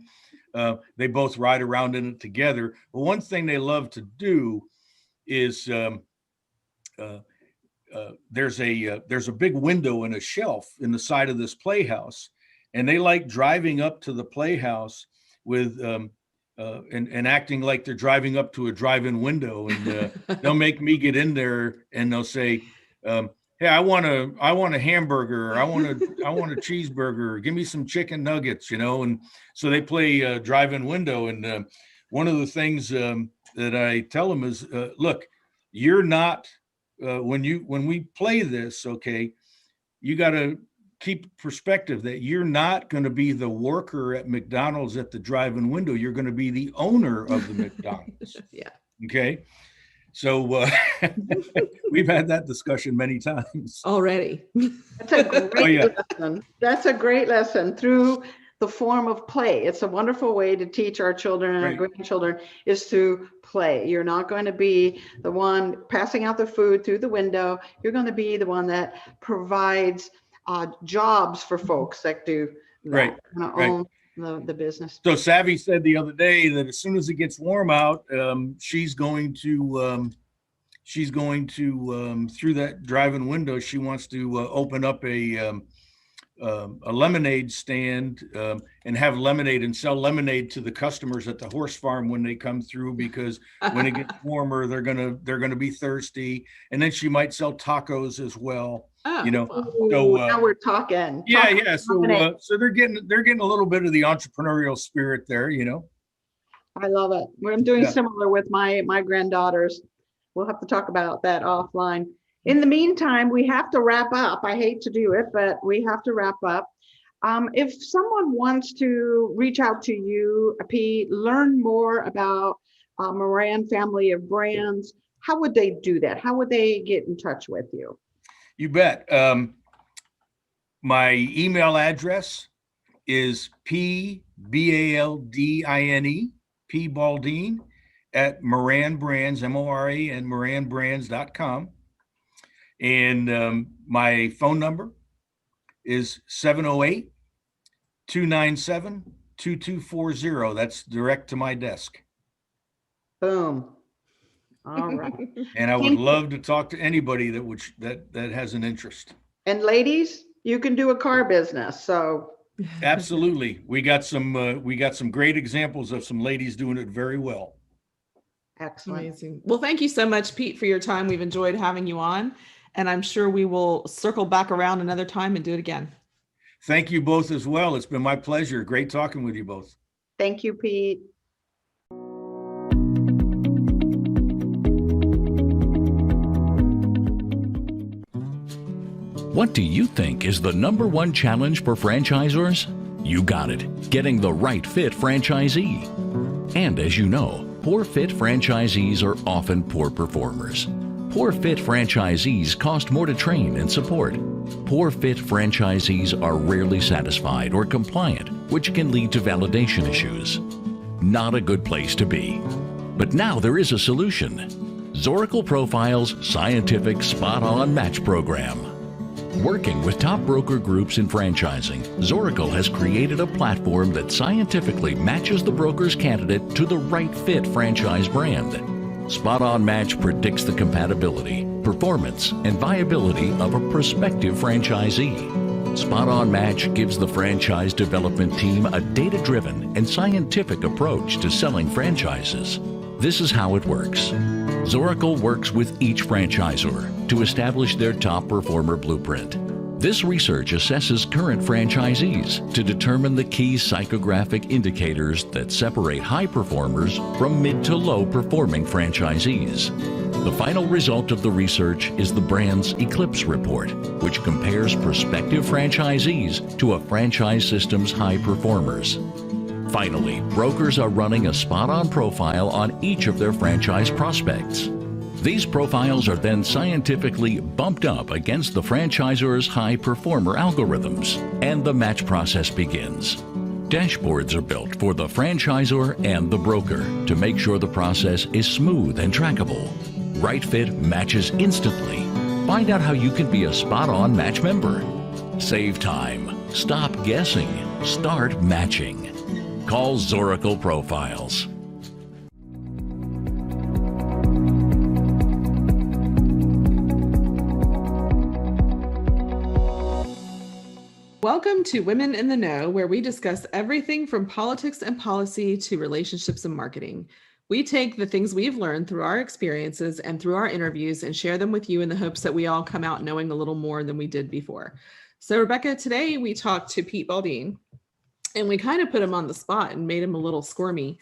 They both ride around in it together. But one thing they love to do is there's a big window and a shelf in the side of this playhouse, and they like driving up to the playhouse with and acting like they're driving up to a drive-in window, and they'll make me get in there, and they'll say, "Hey, I want a hamburger. I want a cheeseburger. Give me some chicken nuggets," And so they play drive-in window. And one of the things that I tell them is, look, you're not when we play this, okay, you got to keep perspective that you're not going to be the worker at McDonald's at the drive-in window. You're going to be the owner of the McDonald's. Yeah. Okay. So we've had that discussion many times Already. That's a great lesson. That's a great lesson through the form of play. It's a wonderful way to teach our children and our grandchildren, is to play. You're not going to be the one passing out the food through the window. You're going to be the one that provides jobs for folks that do that. Own the business. So Savvy said the other day that as soon as it gets warm out, she's going to through that drive-in window, she wants to open up a lemonade stand and have lemonade and sell lemonade to the customers at the horse farm when they come through, because when it gets warmer, they're gonna be thirsty. And then she might sell tacos as well. Oh, so now we're talking. Yeah. So they're getting a little bit of the entrepreneurial spirit there. I love it. I'm doing similar with my granddaughters. We'll have to talk about that offline. In the meantime, we have to wrap up. I hate to do it, but we have to wrap up. If someone wants to reach out to you, Pete, learn more about Moran Family of Brands, how would they do that? How would they get in touch with you? You bet. My email address is PBALDINE, Baldine, at Moran Brands, MORAN, moranbrands.com. And my phone number is 708-297-2240. That's direct to my desk. Boom. All right. And I would love to talk to anybody that has an interest. And ladies, you can do a car business. So absolutely. We got some great examples of some ladies doing it very well. Excellent. Amazing. Well, thank you so much, Pete, for your time. We've enjoyed having you on, and I'm sure we will circle back around another time and do it again. Thank you both as well. It's been my pleasure. Great talking with you both. Thank you, Pete. What do you think is the #1 challenge for franchisors? You got it. Getting the right fit franchisee. And as you know, poor fit franchisees are often poor performers. Poor fit franchisees cost more to train and support. Poor fit franchisees are rarely satisfied or compliant, which can lead to validation issues. Not a good place to be. But now there is a solution. Zoracle Profile's scientific spot-on match program. Working with top broker groups in franchising, Zoracle has created a platform that scientifically matches the broker's candidate to the right fit franchise brand. Spot-on Match predicts the compatibility, performance, and viability of a prospective franchisee. Spot-on Match gives the franchise development team a data-driven and scientific approach to selling franchises. This is how it works. Zoracle works with each franchisor to establish their top performer blueprint. This research assesses current franchisees to determine the key psychographic indicators that separate high performers from mid to low performing franchisees. The final result of the research is the brand's Eclipse report, which compares prospective franchisees to a franchise system's high performers. Finally, brokers are running a spot-on profile on each of their franchise prospects. These profiles are then scientifically bumped up against the franchisor's high performer algorithms, and the match process begins. Dashboards are built for the franchisor and the broker to make sure the process is smooth and trackable. Right Fit matches instantly. Find out how you can be a spot-on match member. Save time. Stop guessing. Start matching. Call Zoracle Profiles. Welcome to Women in the Know, where we discuss everything from politics and policy to relationships and marketing. We take the things we've learned through our experiences and through our interviews and share them with you in the hopes that we all come out knowing a little more than we did before. So Rebecca, today we talked to Pete Baldine, and we kind of put him on the spot and made him a little squirmy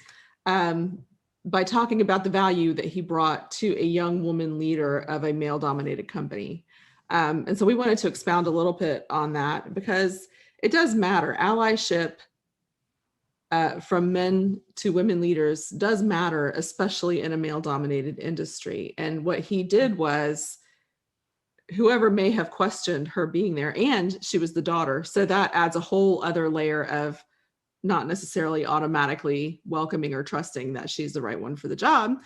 by talking about the value that he brought to a young woman leader of a male-dominated company. And so we wanted to expound a little bit on that because it does matter. Allyship from men to women leaders does matter, especially in a male-dominated industry. And what he did was, whoever may have questioned her being there, and she was the daughter, so that adds a whole other layer of not necessarily automatically welcoming or trusting that she's the right one for the job.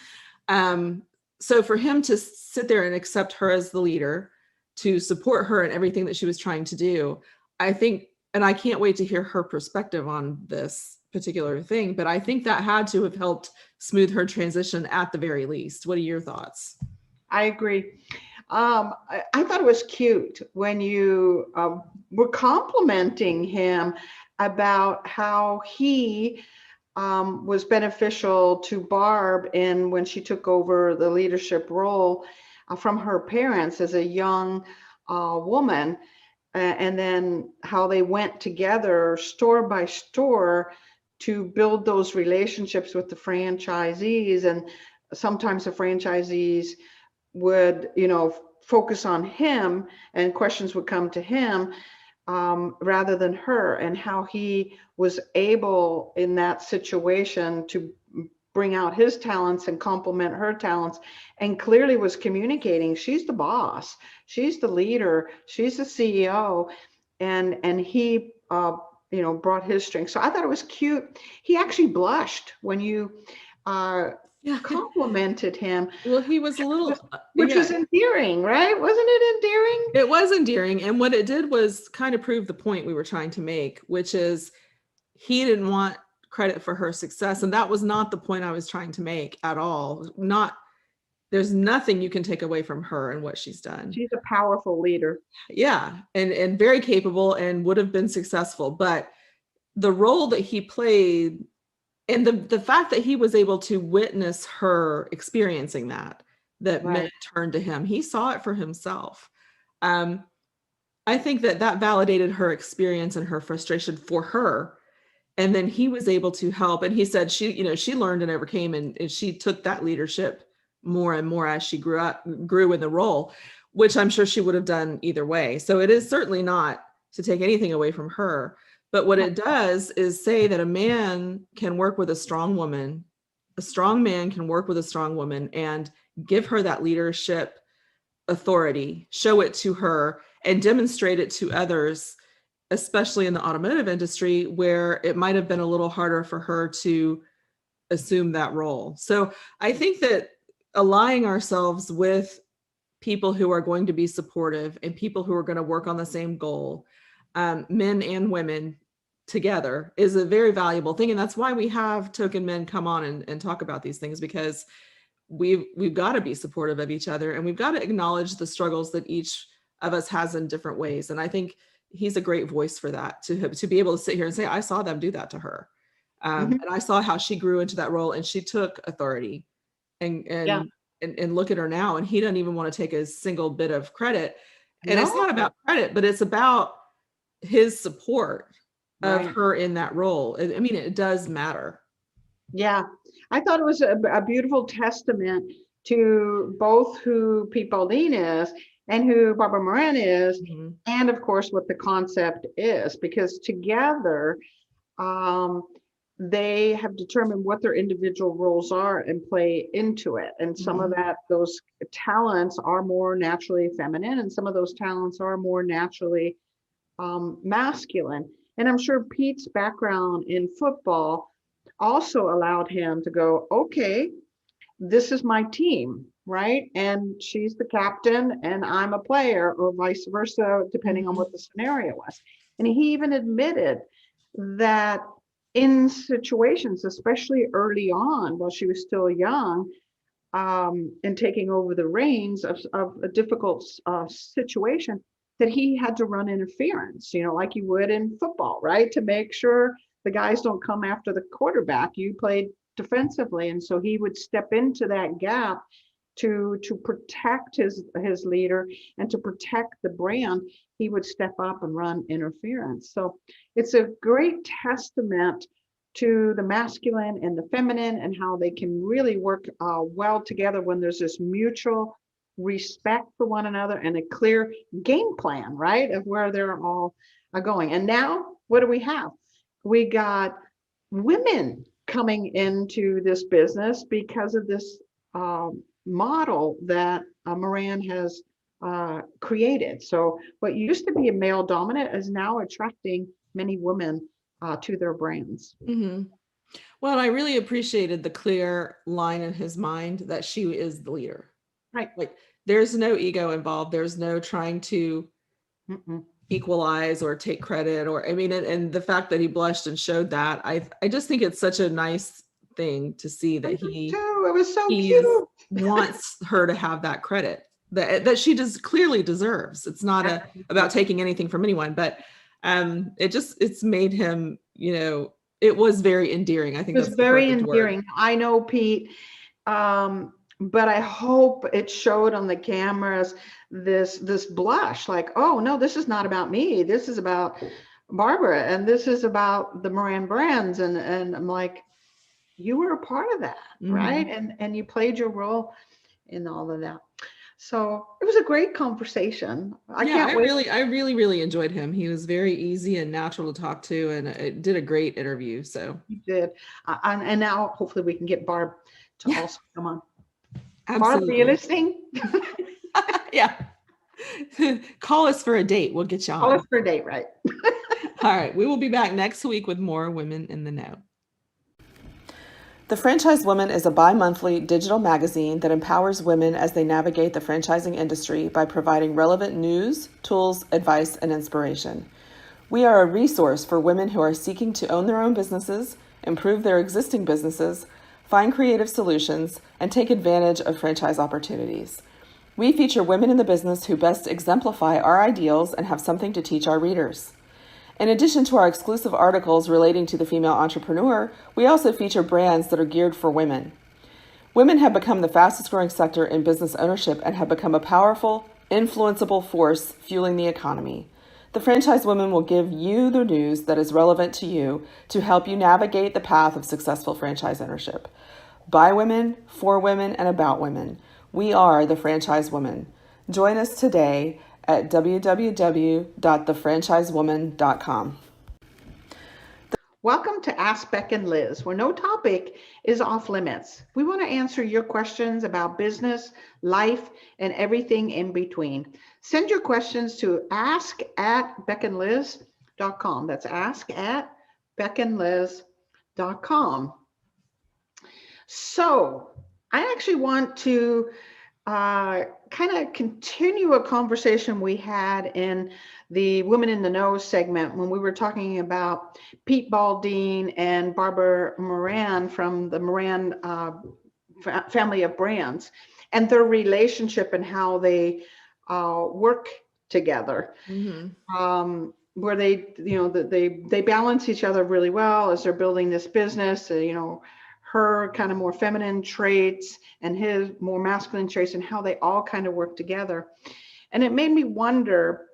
So for him to sit there and accept her as the leader, to support her in everything that she was trying to do, I think, and I can't wait to hear her perspective on this particular thing, but I think that had to have helped smooth her transition at the very least. What are your thoughts? I agree. I thought it was cute when you were complimenting him about how he was beneficial to Barb in when she took over the leadership role from her parents as a young woman, and then how they went together store by store to build those relationships with the franchisees. And sometimes the franchisees would, focus on him and questions would come to him rather than her, and how he was able in that situation to bring out his talents and complement her talents, and clearly was communicating. She's the boss, she's the leader, she's the CEO, and he brought his strength. So I thought it was cute. He actually blushed when you complimented him. Well, he was a little, which was endearing, right? Wasn't it endearing? It was endearing. And what it did was kind of prove the point we were trying to make, which is he didn't want credit for her success. And that was not the point I was trying to make at all. There's nothing you can take away from her and what she's done. She's a powerful leader. Yeah. And very capable and would have been successful. But the role that he played, and the fact that he was able to witness her experiencing that right. Men turned to him, he saw it for himself. I think that validated her experience and her frustration for her. And then he was able to help. And he said she learned and overcame, and she took that leadership more and more as she grew in the role, which I'm sure she would have done either way. So it is certainly not to take anything away from her. But what it does is say that a man can work with a strong woman, a strong man can work with a strong woman and give her that leadership authority, show it to her, and demonstrate it to others, especially in the automotive industry, where it might have been a little harder for her to assume that role. So I think that aligning ourselves with people who are going to be supportive and people who are going to work on the same goal, men and women together, is a very valuable thing. And that's why we have token men come on and talk about these things, because we've got to be supportive of each other, and we've got to acknowledge the struggles that each of us has in different ways. And I think he's a great voice for that, to be able to sit here and say, I saw them do that to her. And I saw how she grew into that role, and she took authority, and look at her now. And he doesn't even want to take a single bit of credit. And it's not about credit, but it's about his support of her in that role. I mean, it does matter. Yeah, I thought it was a beautiful testament to both who Pete Baldine is and who Barbara Moran is, and of course what the concept is, because together they have determined what their individual roles are and play into it. And some of those talents are more naturally feminine, and some of those talents are more naturally masculine. And I'm sure Pete's background in football also allowed him to go, okay, this is my team, right? And she's the captain and I'm a player, or vice versa, depending on what the scenario was. And he even admitted that in situations, especially early on, while she was still young, and taking over the reins of a difficult situation, that he had to run interference, like you would in football, right? To make sure the guys don't come after the quarterback. You played defensively. And so he would step into that gap to protect his leader and to protect the brand. He would step up and run interference. So it's a great testament to the masculine and the feminine, and how they can really work well together when there's this mutual respect for one another and a clear game plan, right, of where they're all going. And now what do we have? We got women coming into this business because of this model that Moran has created. So what used to be a male dominant is now attracting many women to their brands. Well, I really appreciated the clear line in his mind that she is the leader. Right. Like, there's no ego involved. There's no trying to equalize or take credit, or, I mean, and the fact that he blushed and showed that, I just think it's such a nice thing to see that it was so cute. Wants her to have that credit that she clearly deserves. It's not about taking anything from anyone, but it's made him, it was very endearing. I think it was very endearing. Word. I know Pete, but I hope it showed on the cameras this blush, like, oh no, this is not about me. This is about Barbara, and this is about the Moran Brands. And I'm like, you were a part of that, right? And you played your role in all of that. So it was a great conversation. I really enjoyed him. He was very easy and natural to talk to, and it did a great interview. So he did. And now hopefully we can get Barb to also come on. Absolutely. Barb, are you listening? Yeah. Call us for a date. We'll get you on. Call us for a date, right? All right. We will be back next week with more Women in the Know. The Franchise Woman is a bi-monthly digital magazine that empowers women as they navigate the franchising industry by providing relevant news, tools, advice, and inspiration. We are a resource for women who are seeking to own their own businesses, improve their existing businesses, find creative solutions, and take advantage of franchise opportunities. We feature women in the business who best exemplify our ideals and have something to teach our readers. In addition to our exclusive articles relating to the female entrepreneur, we also feature brands that are geared for women. Women have become the fastest growing sector in business ownership and have become a powerful, influenceable force fueling the economy. The Franchise Woman will give you the news that is relevant to you to help you navigate the path of successful franchise ownership. By women, for women, and about women. We are the Franchise Woman. Join us today at www.thefranchisewoman.com. Welcome to Ask Beck and Liz, where no topic is off limits. We want to answer your questions about business, life, and everything in between. Send your questions to ask@beckandliz.com. That's ask@beckandliz.com. So I actually want to kind of continue a conversation we had in the Women in the Know segment when we were talking about Pete Baldine and Barbara Moran from the Moran Family of Brands and their relationship and how they work together. Where they, they balance each other really well as they're building this business, her kind of more feminine traits and his more masculine traits and how they all kind of work together. And it made me wonder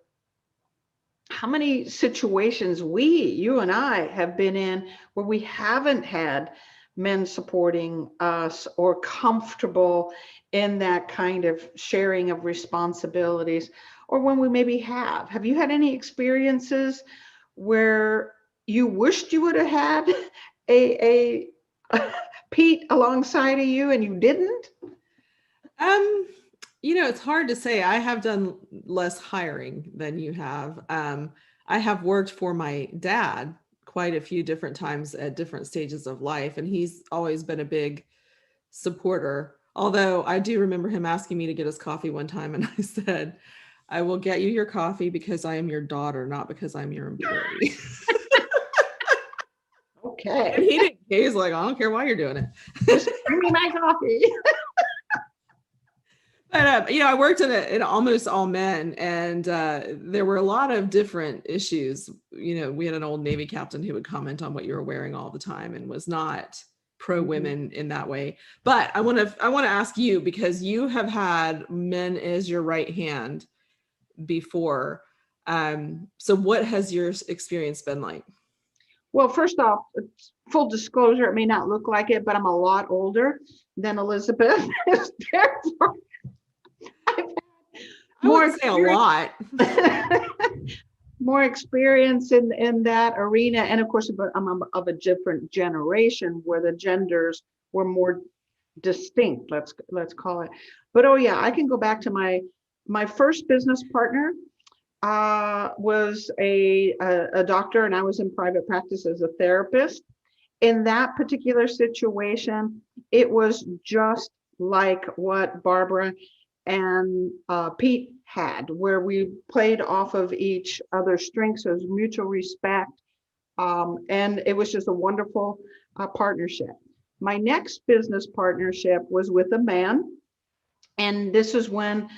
how many situations you and I have been in where we haven't had men supporting us or comfortable in that kind of sharing of responsibilities, or when we maybe have. Have you had any experiences where you wished you would have had a Pete alongside of you and you didn't? It's hard to say. I have done less hiring than you have. I have worked for my dad quite a few different times at different stages of life, and he's always been a big supporter. Although I do remember him asking me to get us coffee one time, and I said, I will get you your coffee because I am your daughter, not because I'm your employee. Okay. And he was like, I don't care why you're doing it. Just bring me my coffee. But, I worked in almost all men, and there were a lot of different issues. We had an old Navy captain who would comment on what you were wearing all the time and was not pro women in that way. But I want to ask you, because you have had men as your right hand before. So what has your experience been like? Well, first off, full disclosure, it may not look like it, but I'm a lot older than Elizabeth. Therefore, a lot. More experience in that arena. And of course, I'm of a different generation where the genders were more distinct, let's call it. But oh yeah, I can go back to my first business partner was a doctor, and I was in private practice as a therapist. In that particular situation, it was just like what Barbara and Pete had, where we played off of each other's strengths. There was mutual respect, and it was just a wonderful partnership. My next business partnership was with a man, and this is when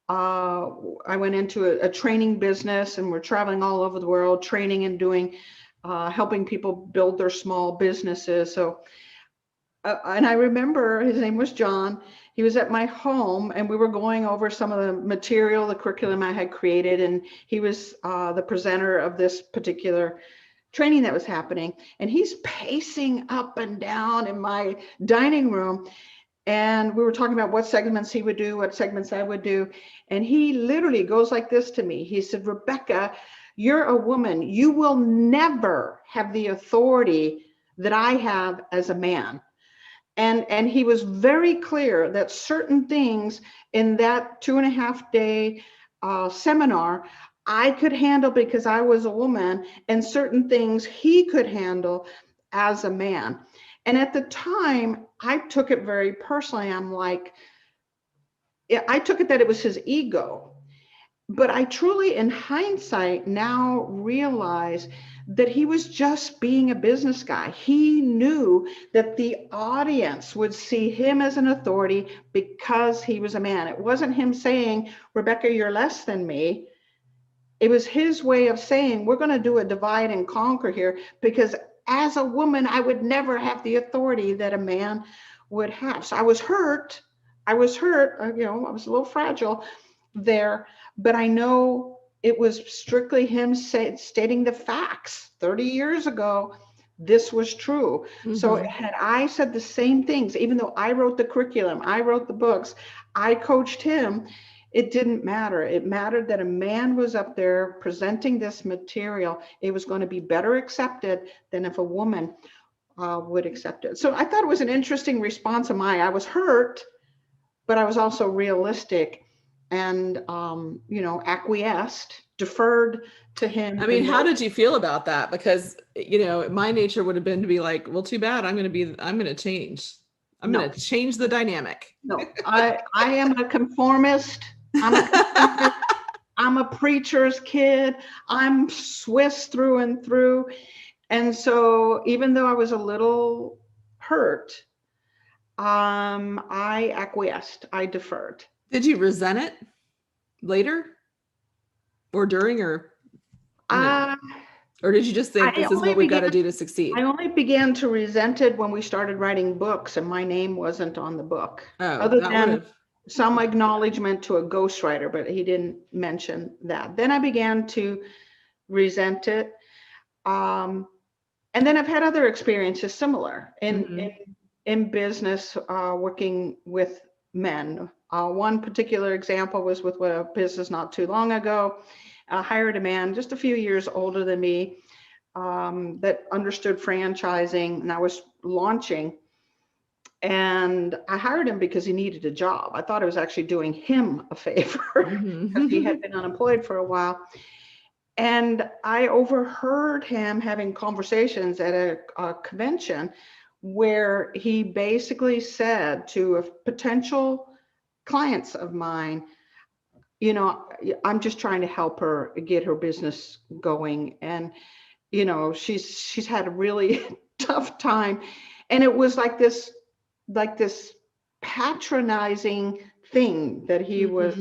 I went into a training business, and we're traveling all over the world, training and doing, helping people build their small businesses. So, and I remember his name was John. He was at my home, and we were going over some of the material, the curriculum I had created, and he was the presenter of this particular training that was happening. And he's pacing up and down in my dining room. And we were talking about what segments he would do, what segments I would do. And he literally goes like this to me. He said, Rebecca, you're a woman. You will never have the authority that I have as a man. And he was very clear that certain things in that 2.5-day seminar I could handle because I was a woman, and certain things he could handle as a man. And at the time, I took it very personally. I'm like, I took it that it was his ego. But I truly, in hindsight, now realize that he was just being a business guy. He knew that the audience would see him as an authority because he was a man. It wasn't him saying, Rebecca, you're less than me. It was his way of saying, we're going to do a divide and conquer here, because as a woman, I would never have the authority that a man would have. So I was hurt. I was a little fragile there, but I know it was strictly him stating the facts. 30 years ago, this was true. Mm-hmm. So had I said the same things, even though I wrote the curriculum, I wrote the books, I coached him, it didn't matter. It mattered that a man was up there presenting this material. It was going to be better accepted than if a woman would accept it. So I thought it was an interesting response of mine. I was hurt, but I was also realistic and, acquiesced, deferred to him. I mean, how did you feel about that? Because, my nature would have been to be like, well, too bad. I'm going to change. I'm No. going to change the dynamic. No, I am a conformist. I'm a preacher's kid. I'm Swiss through and through. And so even though I was a little hurt, I acquiesced. I deferred. Did you resent it later or during or no? Or did you just think this is what we've got to do to succeed? I only began to resent it when we started writing books and my name wasn't on the book. Oh, Other that than would've- some acknowledgement to a ghostwriter, but he didn't mention that. Then I began to resent it. And then I've had other experiences similar in business, working with men. One particular example was with a business not too long ago. I hired a man just a few years older than me that understood franchising, and I was launching. And I hired him because he needed a job. I thought I was actually doing him a favor because he had been unemployed for a while. And I overheard him having conversations at a convention where he basically said to a potential clients of mine, you know, I'm just trying to help her get her business going. And, you know, she's had a really tough time. And it was like this patronizing thing that he was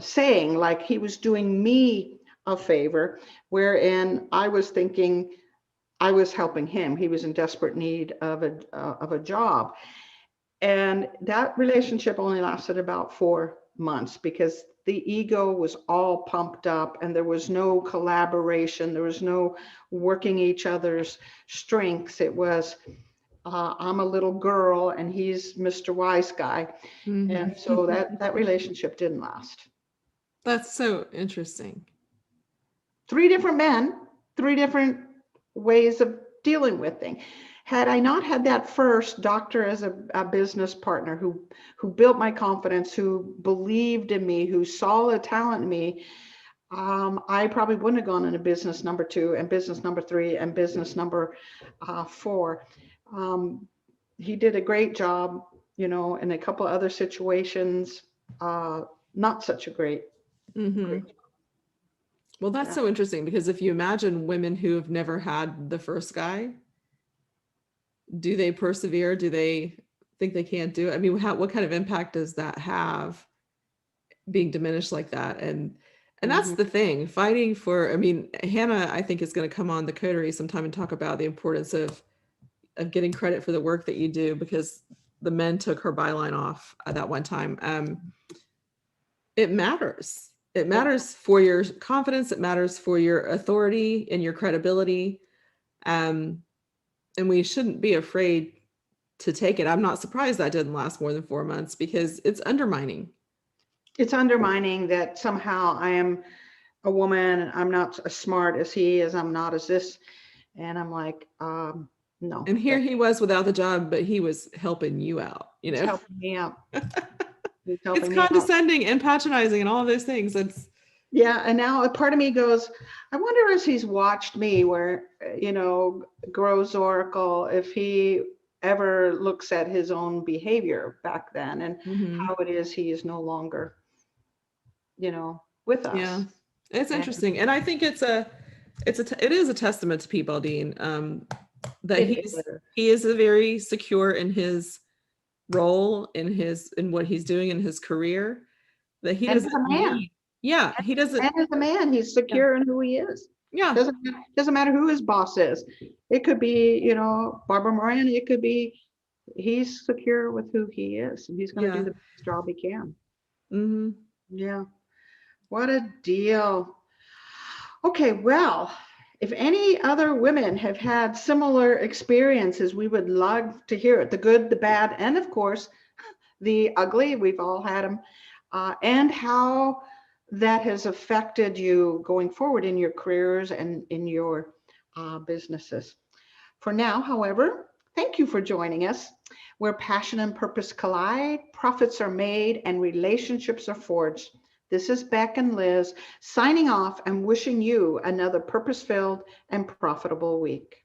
saying, like he was doing me a favor, wherein I was thinking I was helping him. He was in desperate need of a job. And that relationship only lasted about 4 months because the ego was all pumped up and there was no collaboration. There was no working each other's strengths. It was, I'm a little girl and he's Mr. Wise Guy. And so that relationship didn't last. That's so interesting. 3 different men, 3 different ways of dealing with things. Had I not had that first doctor as a business partner who built my confidence, who believed in me, who saw the talent in me, I probably wouldn't have gone into business number 2 and business number 3 and business number 4. He did a great job, you know, in a couple of other situations, not such a great job. Well, that's so interesting because if you imagine women who have never had the first guy, do they persevere? Do they think they can't do it? I mean, what kind of impact does that have being diminished like that? And that's the thing, fighting for, I mean, Hannah, I think is going to come on the Coterie sometime and talk about the importance of getting credit for the work that you do because the men took her byline off at that one time. It matters. It matters for your confidence. It matters for your authority and your credibility. And we shouldn't be afraid to take it. I'm not surprised that didn't last more than 4 months because it's undermining. It's undermining that somehow I am a woman. I'm not as smart as he is. I'm not as this. And I'm like, no. And here he was without the job, but he was helping you out, you know, He's helping me out. It's condescending and patronizing and all of those things. Yeah. And now a part of me goes, I wonder as he's watched me where, you know, grows Oracle, if he ever looks at his own behavior back then and how it is he is no longer, you know, with us. Yeah, it's interesting. And I think it is a testament to Pete Baldine that he is a very secure in his role, in what he's doing in his career, that he doesn't need. Yeah, he doesn't. And as a man, he's secure in who he is. Yeah, doesn't matter who his boss is. It could be, you know, Barbara Moran. It could be he's secure with who he is, and he's going to do the best job he can. Yeah, what a deal. Okay, well, if any other women have had similar experiences, we would love to hear it. The good, the bad, and of course, the ugly. We've all had them, and how that has affected you going forward in your careers and in your businesses. For now, however, thank you for joining us. Where passion and purpose collide, profits are made, and relationships are forged. This is Beck and Liz signing off and wishing you another purpose-filled and profitable week.